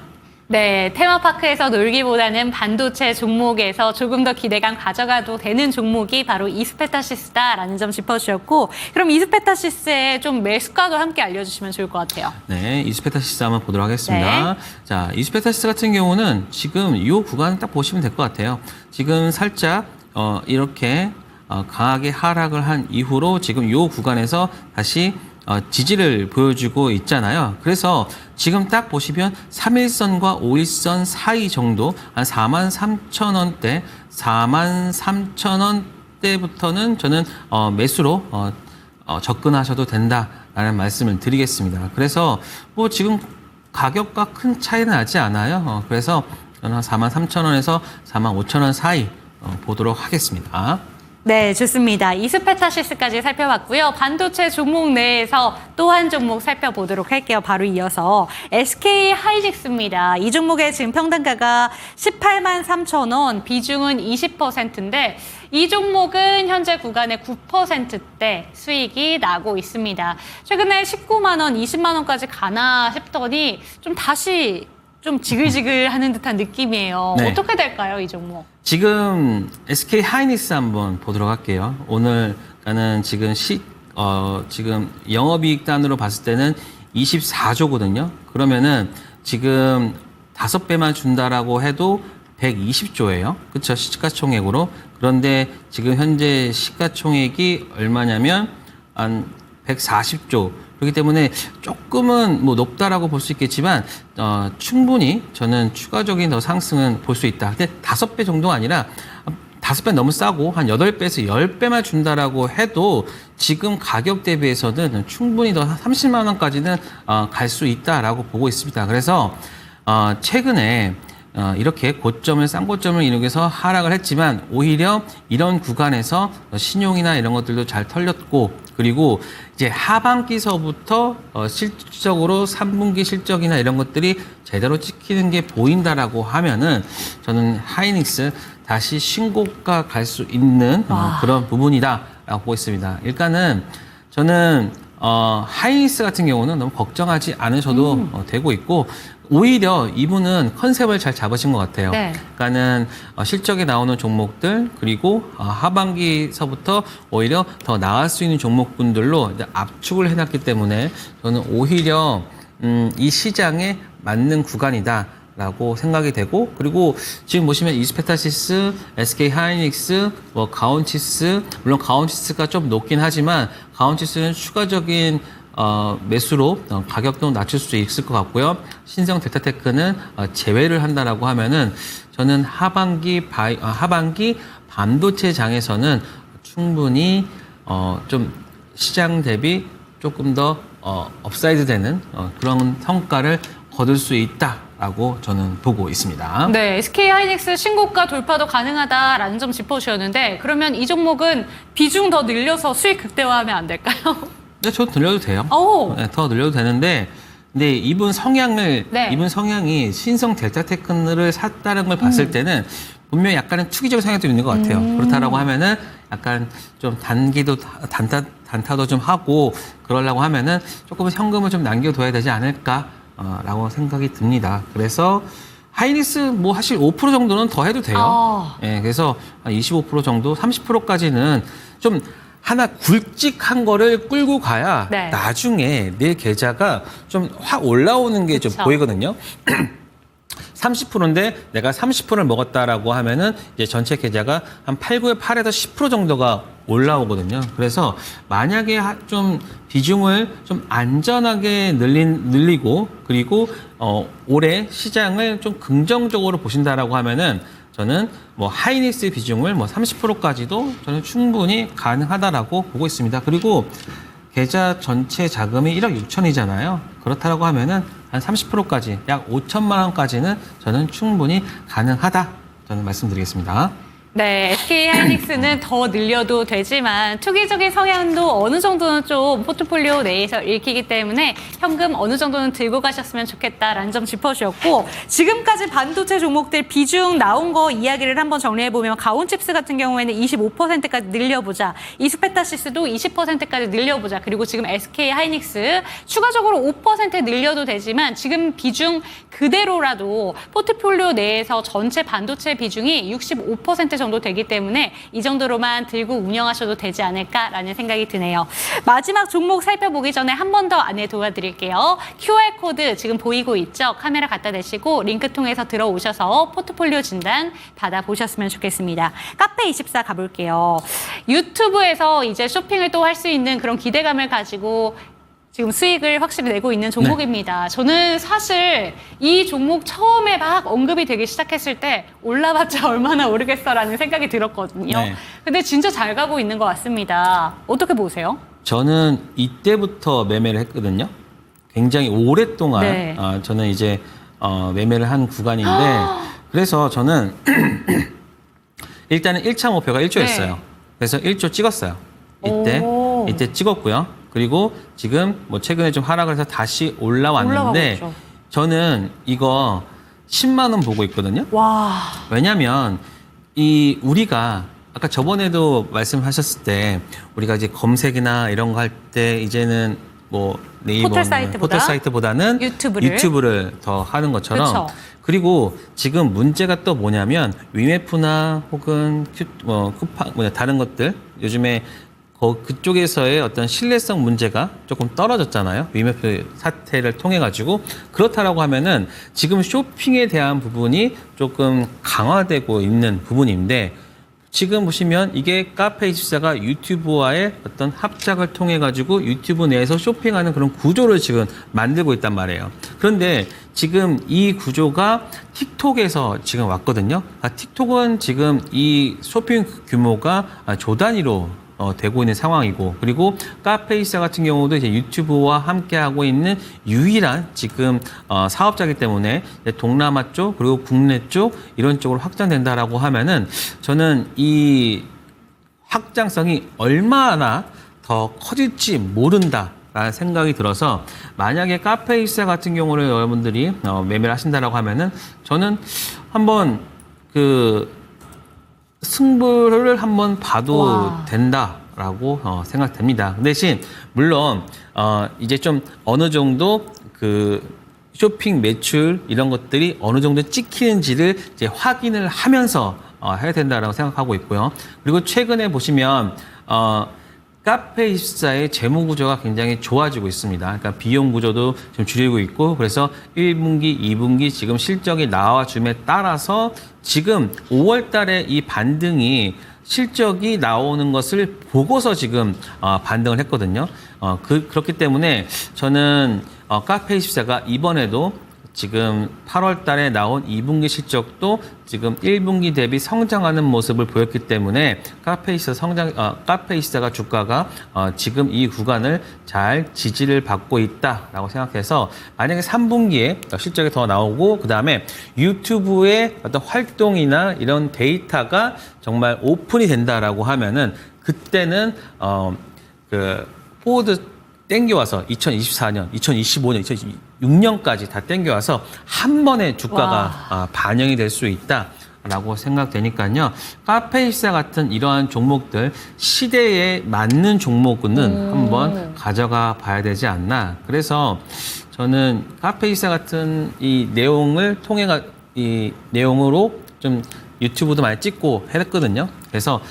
네, 테마파크에서 놀기보다는 반도체 종목에서 조금 더 기대감 가져가도 되는 종목이 바로 이스페타시스다라는 점 짚어주셨고, 그럼 이스페타시스의 좀 매수가도 함께 알려주시면 좋을 것 같아요. 네, 이스페타시스 한번 보도록 하겠습니다. 네. 자, 이스페타시스 같은 경우는 지금 이 구간 딱 보시면 될 것 같아요. 지금 살짝 이렇게 강하게 하락을 한 이후로 지금 이 구간에서 다시 지지를 보여주고 있잖아요. 그래서 지금 딱 보시면 3일선과 5일선 사이 정도 한 43,000원대, 43,000원대부터는 저는 매수로 접근하셔도 된다라는 말씀을 드리겠습니다. 그래서 뭐 지금 가격과 큰 차이는 나지 않아요. 그래서 저는 한 43,000원에서 45,000원 사이 보도록 하겠습니다. 네, 좋습니다. 이스페타시스까지 살펴봤고요. 반도체 종목 내에서 또 한 종목 살펴보도록 할게요. 바로 이어서 SK 하이닉스입니다. 이 종목의 지금 평단가가 18만 3천 원, 비중은 20%인데 이 종목은 현재 구간의 9%대 수익이 나고 있습니다. 최근에 19만 원, 20만 원까지 가나 싶더니 좀 다시 좀 지글지글 하는 듯한 느낌이에요. 네. 어떻게 될까요, 이 종목? 지금 SK 하이닉스 한번 보도록 할게요. 오늘은 지금 지금 영업이익 단으로 봤을 때는 24조거든요. 그러면은 지금 5배만 준다라고 해도 120조예요. 그렇죠? 시가총액으로. 그런데 지금 현재 시가총액이 얼마냐면 한 140조. 그렇기 때문에 조금은 뭐 높다라고 볼 수 있겠지만 충분히 저는 추가적인 더 상승은 볼 수 있다. 근데 5배 정도가 아니라 5배 너무 싸고 한 8배에서 10배만 준다라고 해도 지금 가격 대비해서는 충분히 더 30만 원까지는 갈 수 있다라고 보고 있습니다. 그래서 최근에 이렇게 고점을 쌍고점을 이용해서 하락을 했지만 오히려 이런 구간에서 신용이나 이런 것들도 잘 털렸고 그리고 이제 하반기서부터 실질적으로 3분기 실적이나 이런 것들이 제대로 찍히는 게 보인다라고 하면은 저는 하이닉스 다시 신고가 갈 수 있는 그런 부분이다라고 보고 있습니다. 일단은 저는 하이닉스 같은 경우는 너무 걱정하지 않으셔도 되고 있고 오히려 이분은 컨셉을 잘 잡으신 것 같아요. 네. 그러니까는 실적에 나오는 종목들 그리고 하반기서부터 오히려 더 나을 수 있는 종목군들로 이제 압축을 해놨기 때문에 저는 오히려 이 시장에 맞는 구간이다. 라고 생각이 되고 그리고 지금 보시면 이스페타시스, SK 하이닉스, 가온치스 물론 가온치스가 좀 높긴 하지만 가온치스는 추가적인 매수로 가격도 낮출 수 있을 것 같고요. 신성 델타테크는 제외를 한다라고 하면은 저는 하반기 반도체 장에서는 충분히 좀 시장 대비 조금 더 업사이드 되는 그런 성과를 거둘 수 있다라고 저는 보고 있습니다. 네, SK 하이닉스 신고가 돌파도 가능하다라는 점 짚어주셨는데 그러면 이 종목은 비중 더 늘려서 수익 극대화하면 안 될까요? 네, 저도 늘려도 돼요. 네, 더 늘려도 되는데 근데 이분 성향이 신성 델타테크를 샀다는 걸 봤을 때는 분명히 약간은 투기적 성향도 있는 것 같아요. 그렇다라고 하면은 약간 좀 단타도 좀 하고 그러려고 하면은 조금 현금을 좀 남겨둬야 되지 않을까라고 생각이 듭니다. 그래서 하이닉스 뭐 사실 5% 정도는 더 해도 돼요. 예, 그래서 25% 정도, 30%까지는 좀 하나 굵직한 거를 끌고 가야 나중에 내 계좌가 좀 확 올라오는 게 좀 보이거든요. 30%인데 내가 30%를 먹었다라고 하면은 이제 전체 계좌가 한 8에서 10% 정도가 올라오거든요. 그래서 만약에 좀 비중을 좀 안전하게 늘리고 그리고 올해 시장을 좀 긍정적으로 보신다라고 하면은 저는 뭐 하이닉스 비중을 뭐 30%까지도 저는 충분히 가능하다라고 보고 있습니다. 그리고 계좌 전체 자금이 1억 6천이잖아요. 그렇다고 하면은 한 30%까지 약 5천만 원까지는 저는 충분히 가능하다. 저는 말씀드리겠습니다. 네, SK하이닉스는 더 늘려도 되지만 투기적인 성향도 어느 정도는 좀 포트폴리오 내에서 읽히기 때문에 현금 어느 정도는 들고 가셨으면 좋겠다라는 점 짚어주셨고, 지금까지 반도체 종목들 비중 나온 거 이야기를 한번 정리해보면 가온칩스 같은 경우에는 25%까지 늘려보자, 이스페타시스도 20%까지 늘려보자, 그리고 지금 SK하이닉스 추가적으로 5% 늘려도 되지만 지금 비중 그대로라도 포트폴리오 내에서 전체 반도체 비중이 65% 정도 되기 때문에 이 정도로만 들고 운영하셔도 되지 않을까라는 생각이 드네요. 마지막 종목 살펴보기 전에 한 번 더 안내 도와드릴게요. QR코드 지금 보이고 있죠? 카메라 갖다 대시고 링크 통해서 들어오셔서 포트폴리오 진단 받아보셨으면 좋겠습니다. 카페24 가볼게요. 유튜브에서 이제 쇼핑을 또 할 수 있는 그런 기대감을 가지고 지금 수익을 확실히 내고 있는 종목입니다. 저는 사실 이 종목 처음에 막 언급이 되기 시작했을 때 올라봤자 얼마나 오르겠어라는 생각이 들었거든요. 네. 근데 진짜 잘 가고 있는 것 같습니다. 어떻게 보세요? 저는 이때부터 매매를 했거든요. 굉장히 오랫동안 네. 저는 이제 매매를 한 구간인데 그래서 저는 일단은 1차 목표가 1조였어요. 네. 그래서 1조 찍었어요. 이때 찍었고요. 그리고 지금 뭐 최근에 좀 하락을 해서 다시 올라왔는데 올라가고 있죠. 저는 이거 10만 원 보고 있거든요. 와. 왜냐면 우리가 아까 저번에도 말씀하셨을 때 우리가 이제 검색이나 이런 거 할 때 이제는 뭐 포털 사이트보다는 유튜브를 더 하는 것처럼 그쵸. 그리고 지금 문제가 또 뭐냐면 위메프나 혹은 다른 것들 요즘에 그쪽에서의 어떤 신뢰성 문제가 조금 떨어졌잖아요. 위메프 사태를 통해 가지고 그렇다라고 하면은 지금 쇼핑에 대한 부분이 조금 강화되고 있는 부분인데 지금 보시면 이게 카페24가 유튜브와의 어떤 합작을 통해 가지고 유튜브 내에서 쇼핑하는 그런 구조를 지금 만들고 있단 말이에요. 그런데 지금 이 구조가 틱톡에서 지금 왔거든요. 틱톡은 지금 이 쇼핑 규모가 조 단위로 되고 있는 상황이고 그리고 카페24 같은 경우도 이제 유튜브와 함께 하고 있는 유일한 지금 사업자이기 때문에 동남아 쪽 그리고 국내 쪽 이런 쪽으로 확장된다라고 하면은 저는 이 확장성이 얼마나 더 커질지 모른다라는 생각이 들어서 만약에 카페24 같은 경우를 여러분들이 매매를 하신다라고 하면은 저는 한번 승부를 한번 봐도 된다라고 생각됩니다. 그 대신 물론 이제 좀 어느 정도 쇼핑 매출 이런 것들이 어느 정도 찍히는지를 이제 확인을 하면서 해야 된다라고 생각하고 있고요. 그리고 최근에 보시면 카페24의 재무 구조가 굉장히 좋아지고 있습니다. 그러니까 비용 구조도 좀 줄이고 있고 그래서 1분기, 2분기 지금 실적이 나와줌에 따라서 지금 5월 달에 이 반등이 실적이 나오는 것을 보고서 지금 반등을 했거든요. 그렇기 때문에 저는 카페24가 이번에도 지금 8월 달에 나온 2분기 실적도 지금 1분기 대비 성장하는 모습을 보였기 때문에 카페24가 주가가 지금 이 구간을 잘 지지를 받고 있다라고 생각해서 만약에 3분기에 실적이 더 나오고 그다음에 유튜브의 어떤 활동이나 이런 데이터가 정말 오픈이 된다라고 하면은 그때는 포워드 땡겨와서 2024년, 2025년, 2026년까지 다 땡겨와서 한 번에 주가가 반영이 될 수 있다라고 생각되니까요. 카페24 같은 이러한 종목들 시대에 맞는 종목은 한번 가져가 봐야 되지 않나. 그래서 저는 카페24 같은 이 내용을 통해 이 내용으로 좀 유튜브도 많이 찍고 했거든요. 그래서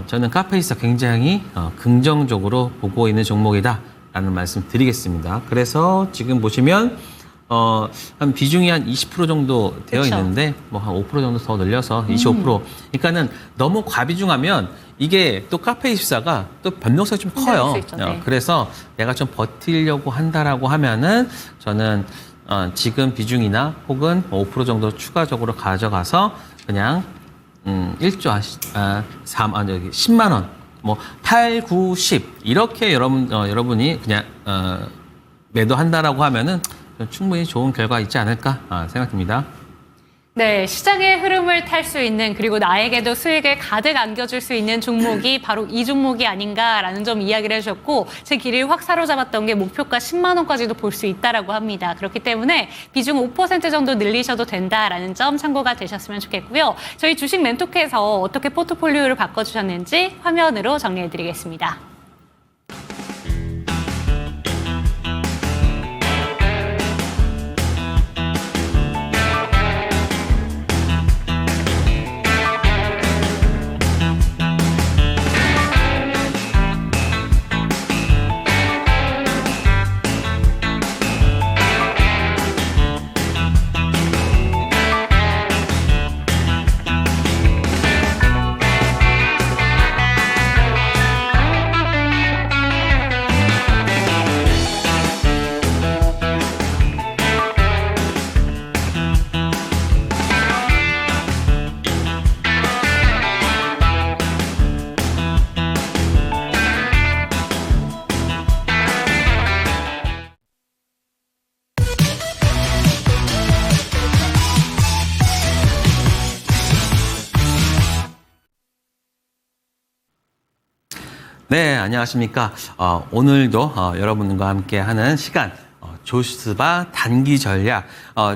저는 카페24 굉장히 긍정적으로 보고 있는 종목이다. 라는 말씀 드리겠습니다. 그래서 지금 보시면 한 비중이 한 20% 정도 되어 그쵸. 있는데 뭐 한 5% 정도 더 늘려서 25%. 그러니까는 너무 과비중하면 이게 또 카페24가 또 변동성이 좀 커요. 수 있죠, 네. 그래서 내가 좀 버티려고 한다라고 하면은 저는 지금 비중이나 혹은 5% 정도 추가적으로 가져가서 그냥 10만 원 뭐 8, 9, 10 이렇게 여러분이 그냥 매도한다라고 하면은 충분히 좋은 결과 있지 않을까 생각됩니다. 네, 시장의 흐름을 탈 수 있는 그리고 나에게도 수익을 가득 안겨줄 수 있는 종목이 바로 이 종목이 아닌가라는 점 이야기를 해주셨고 제 길을 확 사로잡았던 게 목표가 10만 원까지도 볼 수 있다라고 합니다. 그렇기 때문에 비중 5% 정도 늘리셔도 된다라는 점 참고가 되셨으면 좋겠고요. 저희 주식 멘토크에서 어떻게 포트폴리오를 바꿔주셨는지 화면으로 정리해드리겠습니다. 네, 안녕하십니까. 오늘도 여러분과 함께 하는 시간, 조스바 단기 전략.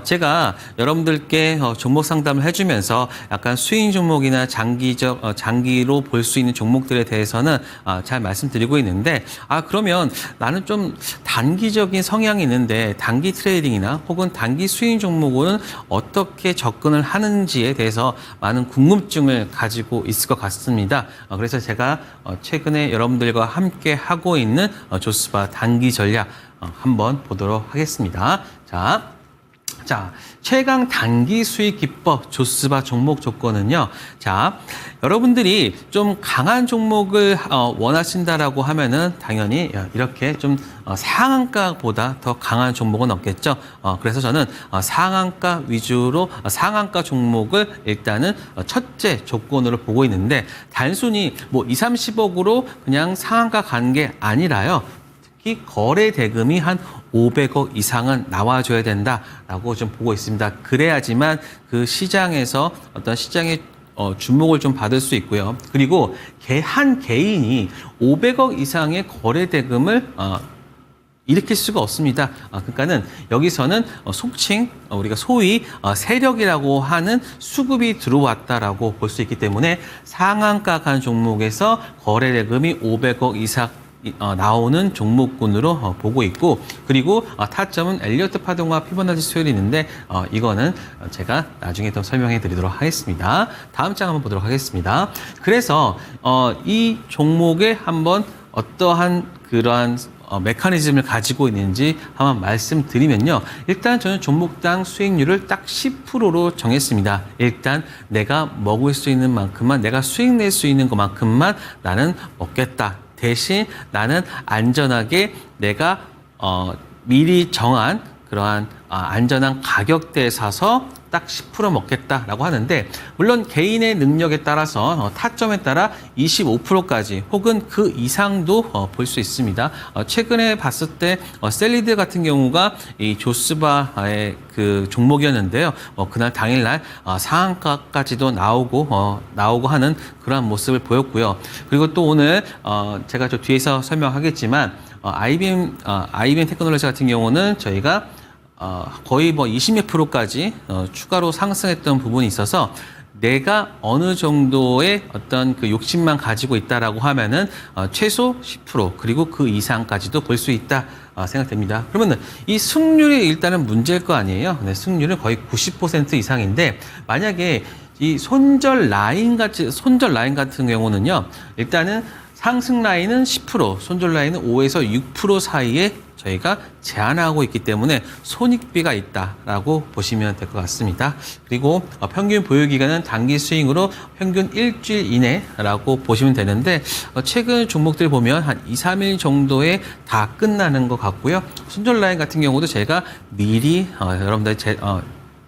제가 여러분들께 종목 상담을 해주면서 약간 스윙 종목이나 장기로 볼 수 있는 종목들에 대해서는 잘 말씀드리고 있는데, 그러면 나는 좀 단기적인 성향이 있는데, 단기 트레이딩이나 혹은 단기 스윙 종목은 어떻게 접근을 하는지에 대해서 많은 궁금증을 가지고 있을 것 같습니다. 그래서 제가 최근에 여러분들과 함께 하고 있는 조스바 단기 전략 한번 보도록 하겠습니다. 자, 최강 단기 수익 기법 조스바 종목 조건은요. 자, 여러분들이 좀 강한 종목을 원하신다라고 하면은 당연히 이렇게 좀 상한가보다 더 강한 종목은 없겠죠. 그래서 저는 상한가 위주로 상한가 종목을 일단은 첫째 조건으로 보고 있는데 단순히 뭐 2, 30억으로 그냥 상한가 간 게 아니라요. 특히 거래 대금이 한 500억 이상은 나와줘야 된다라고 좀 보고 있습니다. 그래야지만 그 시장에서 어떤 시장의 주목을 좀 받을 수 있고요. 그리고 한 개인이 500억 이상의 거래 대금을 일으킬 수가 없습니다. 그러니까는 여기서는 속칭 우리가 소위 세력이라고 하는 수급이 들어왔다라고 볼 수 있기 때문에 상한가 간 종목에서 거래 대금이 500억 이상 나오는 종목군으로 보고 있고 그리고 타점은 엘리어트 파동과 피보나치 수열이 있는데 이거는 제가 나중에 더 설명해 드리도록 하겠습니다. 다음 장 한번 보도록 하겠습니다. 그래서 이 종목에 한번 어떠한 그러한 메커니즘을 가지고 있는지 한번 말씀드리면요. 일단 저는 종목당 수익률을 딱 10%로 정했습니다. 일단 내가 먹을 수 있는 만큼만 내가 수익 낼 수 있는 것만큼만 나는 먹겠다. 대신 나는 안전하게 내가 미리 정한 그러한 안전한 가격대에 사서 딱 10% 먹겠다라고 하는데 물론 개인의 능력에 따라서 타점에 따라 25%까지 혹은 그 이상도 볼 수 있습니다. 최근에 봤을 때 셀리드 같은 경우가 이 조스바의 그 종목이었는데요. 그날 당일날 상한가까지도 나오고 하는 그러한 모습을 보였고요. 그리고 또 오늘 제가 저 뒤에서 설명하겠지만 IBM 테크놀로지 같은 경우는 저희가 거의 뭐 20몇 프로까지 추가로 상승했던 부분이 있어서 내가 어느 정도의 어떤 그 욕심만 가지고 있다라고 하면은 최소 10% 그리고 그 이상까지도 볼 수 있다 생각됩니다. 그러면은 이 승률이 일단은 문제일 거 아니에요. 네, 승률은 거의 90% 이상인데 만약에 이 손절 라인 같은 경우는요. 일단은 상승 라인은 10%, 손절 라인은 5에서 6% 사이에 저희가 제한하고 있기 때문에 손익비가 있다라고 보시면 될 것 같습니다. 그리고 평균 보유 기간은 단기 스윙으로 평균 일주일 이내라고 보시면 되는데 최근 종목들 보면 한 2, 3일 정도에 다 끝나는 것 같고요. 손절 라인 같은 경우도 제가 미리 여러분들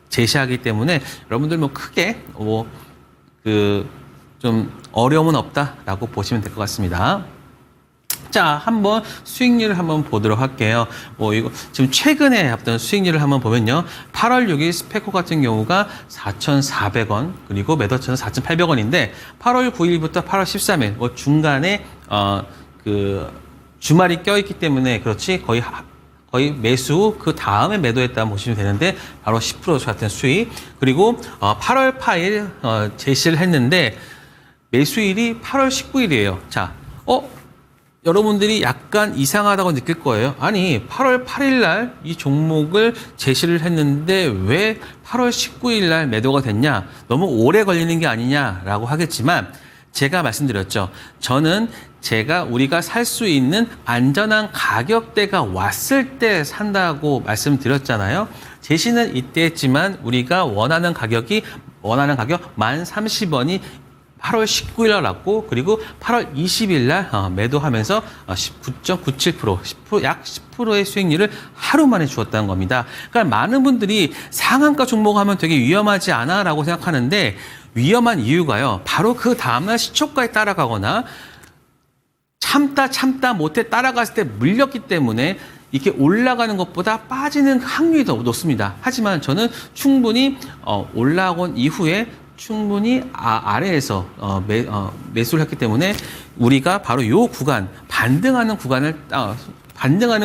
제시하기 때문에 여러분들 뭐 크게 좀 좀 어려움은 없다라고 보시면 될 것 같습니다. 자, 한번 수익률을 한번 보도록 할게요. 이거 지금 최근에 어떤 수익률을 한번 보면요. 8월 6일 스페코 같은 경우가 4,400원, 그리고 매도처는 4,800원인데 8월 9일부터 8월 13일 중간에 그 주말이 껴있기 때문에 그렇지 거의 매수 그 다음에 매도했다 보시면 되는데 바로 10% 같은 수익. 그리고 8월 8일 제시를 했는데 매수일이 8월 19일이에요. 자, 여러분들이 약간 이상하다고 느낄 거예요. 아니, 8월 8일 날 이 종목을 제시를 했는데 왜 8월 19일 날 매도가 됐냐? 너무 오래 걸리는 게 아니냐라고 하겠지만 제가 말씀드렸죠. 저는 우리가 살 수 있는 안전한 가격대가 왔을 때 산다고 말씀드렸잖아요. 제시는 이때 했지만 우리가 원하는 가격 1030원이 8월 19일 날 났고, 그리고 8월 20일 날 매도하면서 19.97%, 약 10%의 수익률을 하루 만에 주었다는 겁니다. 그러니까 많은 분들이 상한가 종목 하면 되게 위험하지 않아 라고 생각하는데 위험한 이유가요. 바로 그 다음날 시초가에 따라가거나 참다 못해 따라갔을 때 물렸기 때문에 이렇게 올라가는 것보다 빠지는 확률이 더 높습니다. 하지만 저는 충분히 올라온 이후에 충분히 아래에서 매수를 했기 때문에 우리가 바로 요 구간 반등하는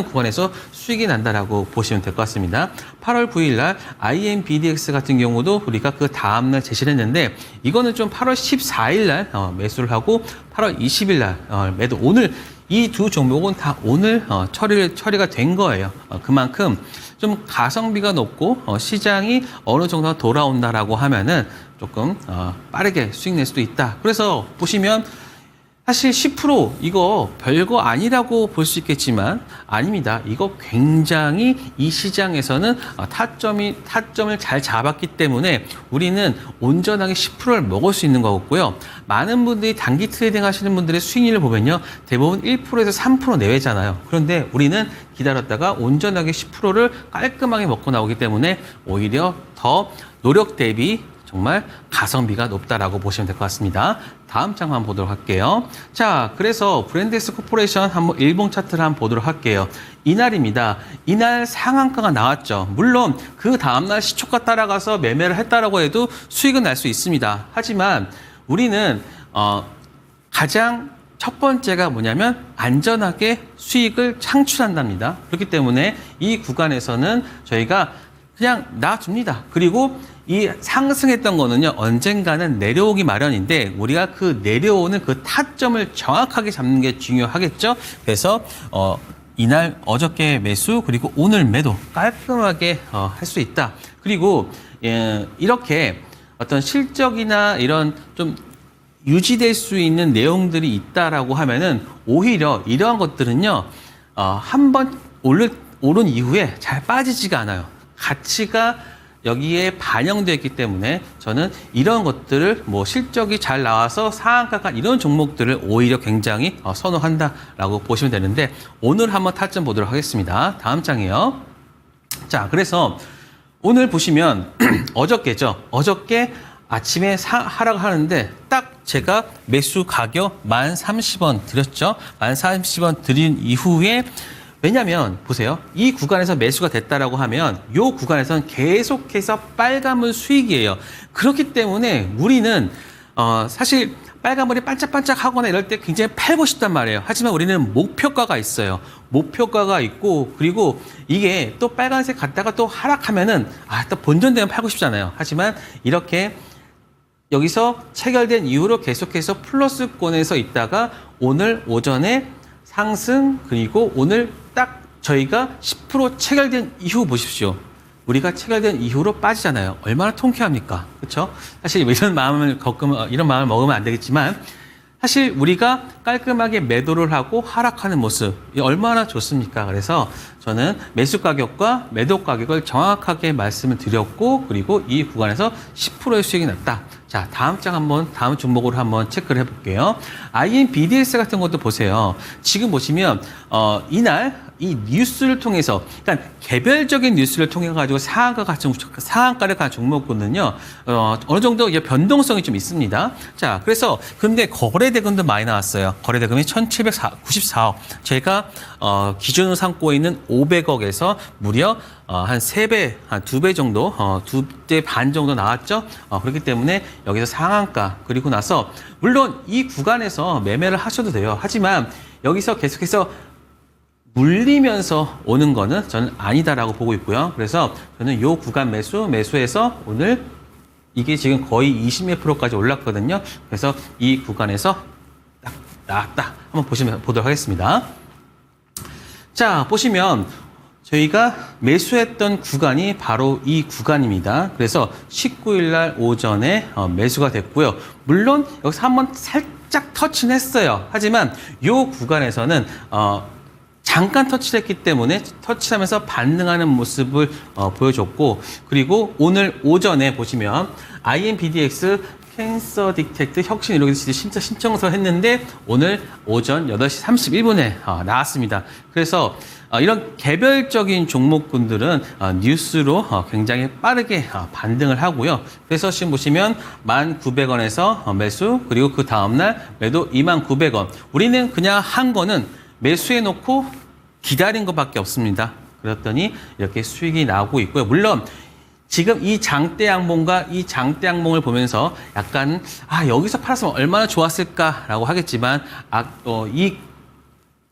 구간에서 수익이 난다라고 보시면 될 것 같습니다. 8월 9일 날 IMBDX 같은 경우도 우리가 그 다음날 제시를 했는데 이거는 좀 8월 14일 날 매수를 하고 8월 20일 날 매도. 오늘 이 두 종목은 다 오늘 처리가 된 거예요. 그만큼 좀 가성비가 높고 시장이 어느 정도 돌아온다라고 하면은 조금 빠르게 수익 낼 수도 있다. 그래서 보시면 사실 10% 이거 별거 아니라고 볼 수 있겠지만 아닙니다. 이거 굉장히 이 시장에서는 타점을 잘 잡았기 때문에 우리는 온전하게 10%를 먹을 수 있는 거고요. 많은 분들이 단기 트레이딩 하시는 분들의 수익률을 보면요. 대부분 1%에서 3% 내외잖아요. 그런데 우리는 기다렸다가 온전하게 10%를 깔끔하게 먹고 나오기 때문에 오히려 더 노력 대비 정말 가성비가 높다라고 보시면 될 것 같습니다. 다음 장 한번 보도록 할게요. 자, 그래서 브랜데스 코퍼레이션 한번 일봉 차트를 한번 보도록 할게요. 이날입니다. 이날 상한가가 나왔죠. 물론 그 다음날 시초가 따라가서 매매를 했다라고 해도 수익은 날 수 있습니다. 하지만 우리는 가장 첫 번째가 뭐냐면 안전하게 수익을 창출한답니다. 그렇기 때문에 이 구간에서는 저희가 그냥 놔줍니다. 그리고 이 상승했던 거는요, 언젠가는 내려오기 마련인데 우리가 그 내려오는 그 타점을 정확하게 잡는 게 중요하겠죠. 그래서 이날 어저께 매수 그리고 오늘 매도 깔끔하게 할 수 있다. 그리고 이렇게 어떤 실적이나 이런 좀 유지될 수 있는 내용들이 있다라고 하면은 오히려 이러한 것들은요, 한번 오른 이후에 잘 빠지지가 않아요. 가치가 여기에 반영되어 있기 때문에 저는 이런 것들을 실적이 잘 나와서 상한가가 이런 종목들을 오히려 굉장히 선호한다라고 보시면 되는데 오늘 한번 타점 보도록 하겠습니다. 다음 장이요. 자, 그래서 오늘 보시면 어저께죠. 어저께 아침에 하락을 하는데 딱 제가 매수 가격 1030원 드렸죠. 1030원 드린 이후에 왜냐면 보세요. 이 구간에서 매수가 됐다라고 하면 이 구간에서는 계속해서 빨간물 수익이에요. 그렇기 때문에 우리는 사실 빨간물이 반짝반짝하거나 이럴 때 굉장히 팔고 싶단 말이에요. 하지만 우리는 목표가가 있어요. 목표가가 있고 그리고 이게 또 빨간색 갔다가 또 하락하면은 또 본전되면 팔고 싶잖아요. 하지만 이렇게 여기서 체결된 이후로 계속해서 플러스권에서 있다가 오늘 오전에 상승 그리고 오늘 딱 저희가 10% 체결된 이후 보십시오. 우리가 체결된 이후로 빠지잖아요. 얼마나 통쾌합니까? 그렇죠? 사실 이런 마음을 먹으면 안 되겠지만 사실 우리가 깔끔하게 매도를 하고 하락하는 모습 얼마나 좋습니까? 그래서 저는 매수 가격과 매도 가격을 정확하게 말씀을 드렸고 그리고 이 구간에서 10%의 수익이 났다. 자, 다음 종목으로 한번 체크를 해볼게요. IMBDS 같은 것도 보세요. 지금 보시면 이날 이 뉴스를 통해서, 그러니까 개별적인 뉴스를 통해 가지고 상한가를 간 종목군은요, 어느 정도 이게 변동성이 좀 있습니다. 자, 그래서 근데 거래대금도 많이 나왔어요. 거래대금이 1,794억. 제가 기준으로 삼고 있는 500억에서 무려 한 3배, 한 2배 정도, 2배 반 정도 나왔죠. 그렇기 때문에 여기서 상한가, 그리고 나서 물론 이 구간에서 매매를 하셔도 돼요. 하지만 여기서 계속해서 물리면서 오는 거는 저는 아니다라고 보고 있고요. 그래서 저는 이 구간 매수해서 오늘 이게 지금 거의 20몇 %까지 올랐거든요. 그래서 이 구간에서 딱 나왔다. 한번 보도록 하겠습니다. 자, 보시면 저희가 매수했던 구간이 바로 이 구간입니다. 그래서 19일 날 오전에 매수가 됐고요. 물론 여기서 한번 살짝 터치는 했어요. 하지만 이 구간에서는 잠깐 터치를 했기 때문에 터치하면서 반등하는 모습을 보여줬고, 그리고 오늘 오전에 보시면 IMPDX 캔서 디텍트 혁신 이렇게 진짜 신청서 했는데 오늘 오전 8시 31분에 나왔습니다. 그래서 이런 개별적인 종목군들은 뉴스로 굉장히 빠르게 반등을 하고요. 그래서 지금 보시면 1,900원에서 매수, 그리고 그 다음날 매도 29,000원. 우리는 그냥 한 거는 매수해 놓고 기다린 것밖에 없습니다. 그랬더니 이렇게 수익이 나오고 있고요. 물론 지금 이 장대 양봉과 이 장대 양봉을 보면서 약간 여기서 팔았으면 얼마나 좋았을까라고 하겠지만 이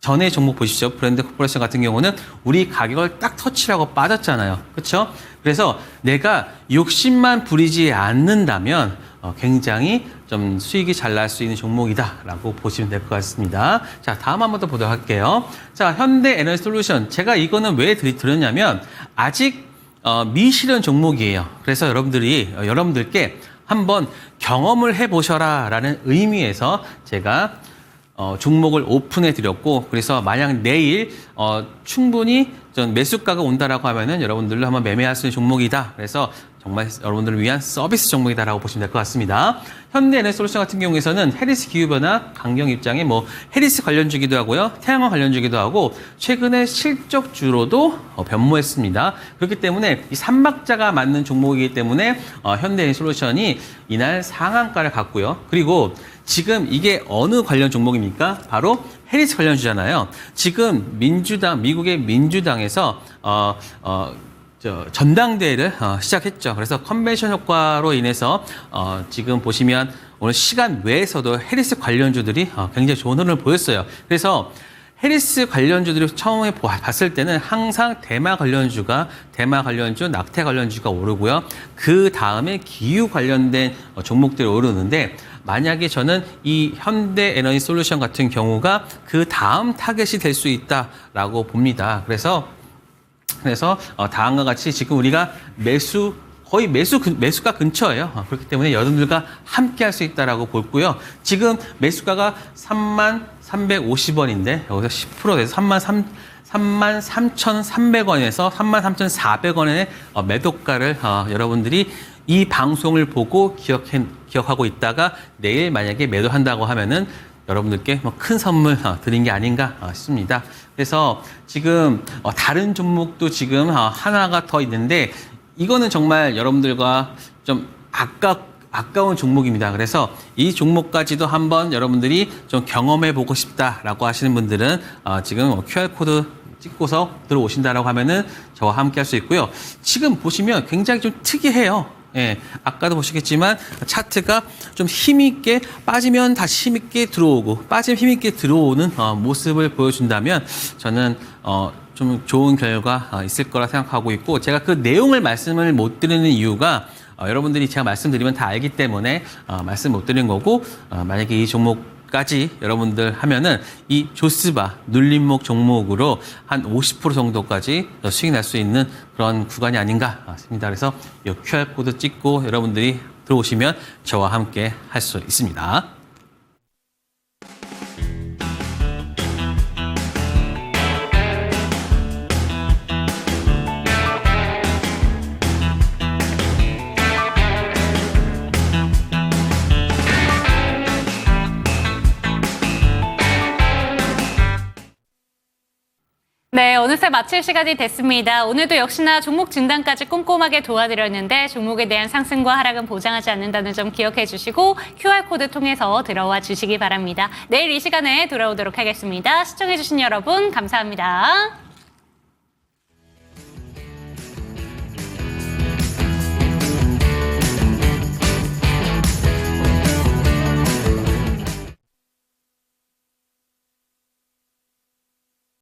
전에 종목 보시죠. 브랜드 코퍼레이션 같은 경우는 우리 가격을 딱 터치하고 빠졌잖아요. 그렇죠? 그래서 내가 욕심만 부리지 않는다면 굉장히 좀 수익이 잘 날 수 있는 종목이다라고 보시면 될 것 같습니다. 자, 다음 한번 더 보도록 할게요. 자, 현대에너지솔루션. 제가 이거는 왜 드렸냐면 아직 미실현 종목이에요. 그래서 여러분들께 한번 경험을 해보셔라라는 의미에서 제가 종목을 오픈해 드렸고, 그래서 만약 내일 충분히 좀 매수가가 온다라고 하면은 여러분들도 한번 매매할 수 있는 종목이다. 그래서 정말 여러분들을 위한 서비스 종목이다라고 보시면 될 것 같습니다. 현대에너지솔루션 같은 경우에서는 해리스 기후변화 강경 입장에 해리스 관련주기도 하고요, 태양광 관련주기도 하고, 최근에 실적주로도 변모했습니다. 그렇기 때문에 이 삼박자가 맞는 종목이기 때문에 현대에너지솔루션이 이날 상한가를 갔고요. 그리고 지금 이게 어느 관련 종목입니까? 바로 해리스 관련주잖아요. 지금 미국의 민주당에서 전당대회를 시작했죠. 그래서 컨벤션 효과로 인해서 지금 보시면 오늘 시간 외에서도 해리스 관련주들이 굉장히 좋은 흐름을 보였어요. 그래서 해리스 관련주들이 처음에 봤을 때는 항상 대마 관련주, 낙태 관련주가 오르고요. 그 다음에 기후 관련된 종목들이 오르는데, 만약에 저는 이 현대에너지솔루션 같은 경우가 그 다음 타겟이 될 수 있다라고 봅니다. 그래서 다음과 같이 지금 우리가 거의 매수가 근처예요. 그렇기 때문에 여러분들과 함께 할 수 있다라고 보고요. 지금 매수가가 33,350원인데 여기서 10% 돼서 33,300원에서 33,400원의 매도가를 여러분들이 이 방송을 보고 기억하고 있다가 내일 만약에 매도한다고 하면은 여러분들께 큰 선물 드린 게 아닌가 싶습니다. 그래서 지금 다른 종목도 지금 하나가 더 있는데, 이거는 정말 여러분들과 좀 아까운 종목입니다. 그래서 이 종목까지도 한번 여러분들이 좀 경험해 보고 싶다라고 하시는 분들은 지금 QR코드 찍고서 들어오신다라고 하면은 저와 함께 할 수 있고요. 지금 보시면 굉장히 좀 특이해요. 예, 아까도 보시겠지만 차트가 좀 힘있게 빠지면 다시 힘있게 들어오고, 빠지면 힘있게 들어오는 모습을 보여준다면 저는 좀 좋은 결과 있을 거라 생각하고 있고, 제가 그 내용을 말씀을 못 드리는 이유가 여러분들이 제가 말씀드리면 다 알기 때문에 말씀 못 드리는 거고, 만약에 이 종목까지 여러분들 하면은 이 조스바 눌림목 종목으로 한 50% 정도까지 수익 날 수 있는 그런 구간이 아닌가 싶습니다. 그래서 이 QR코드 찍고 여러분들이 들어오시면 저와 함께 할 수 있습니다. 네, 어느새 마칠 시간이 됐습니다. 오늘도 역시나 종목 진단까지 꼼꼼하게 도와드렸는데 종목에 대한 상승과 하락은 보장하지 않는다는 점 기억해 주시고 QR코드 통해서 들어와 주시기 바랍니다. 내일 이 시간에 돌아오도록 하겠습니다. 시청해 주신 여러분 감사합니다.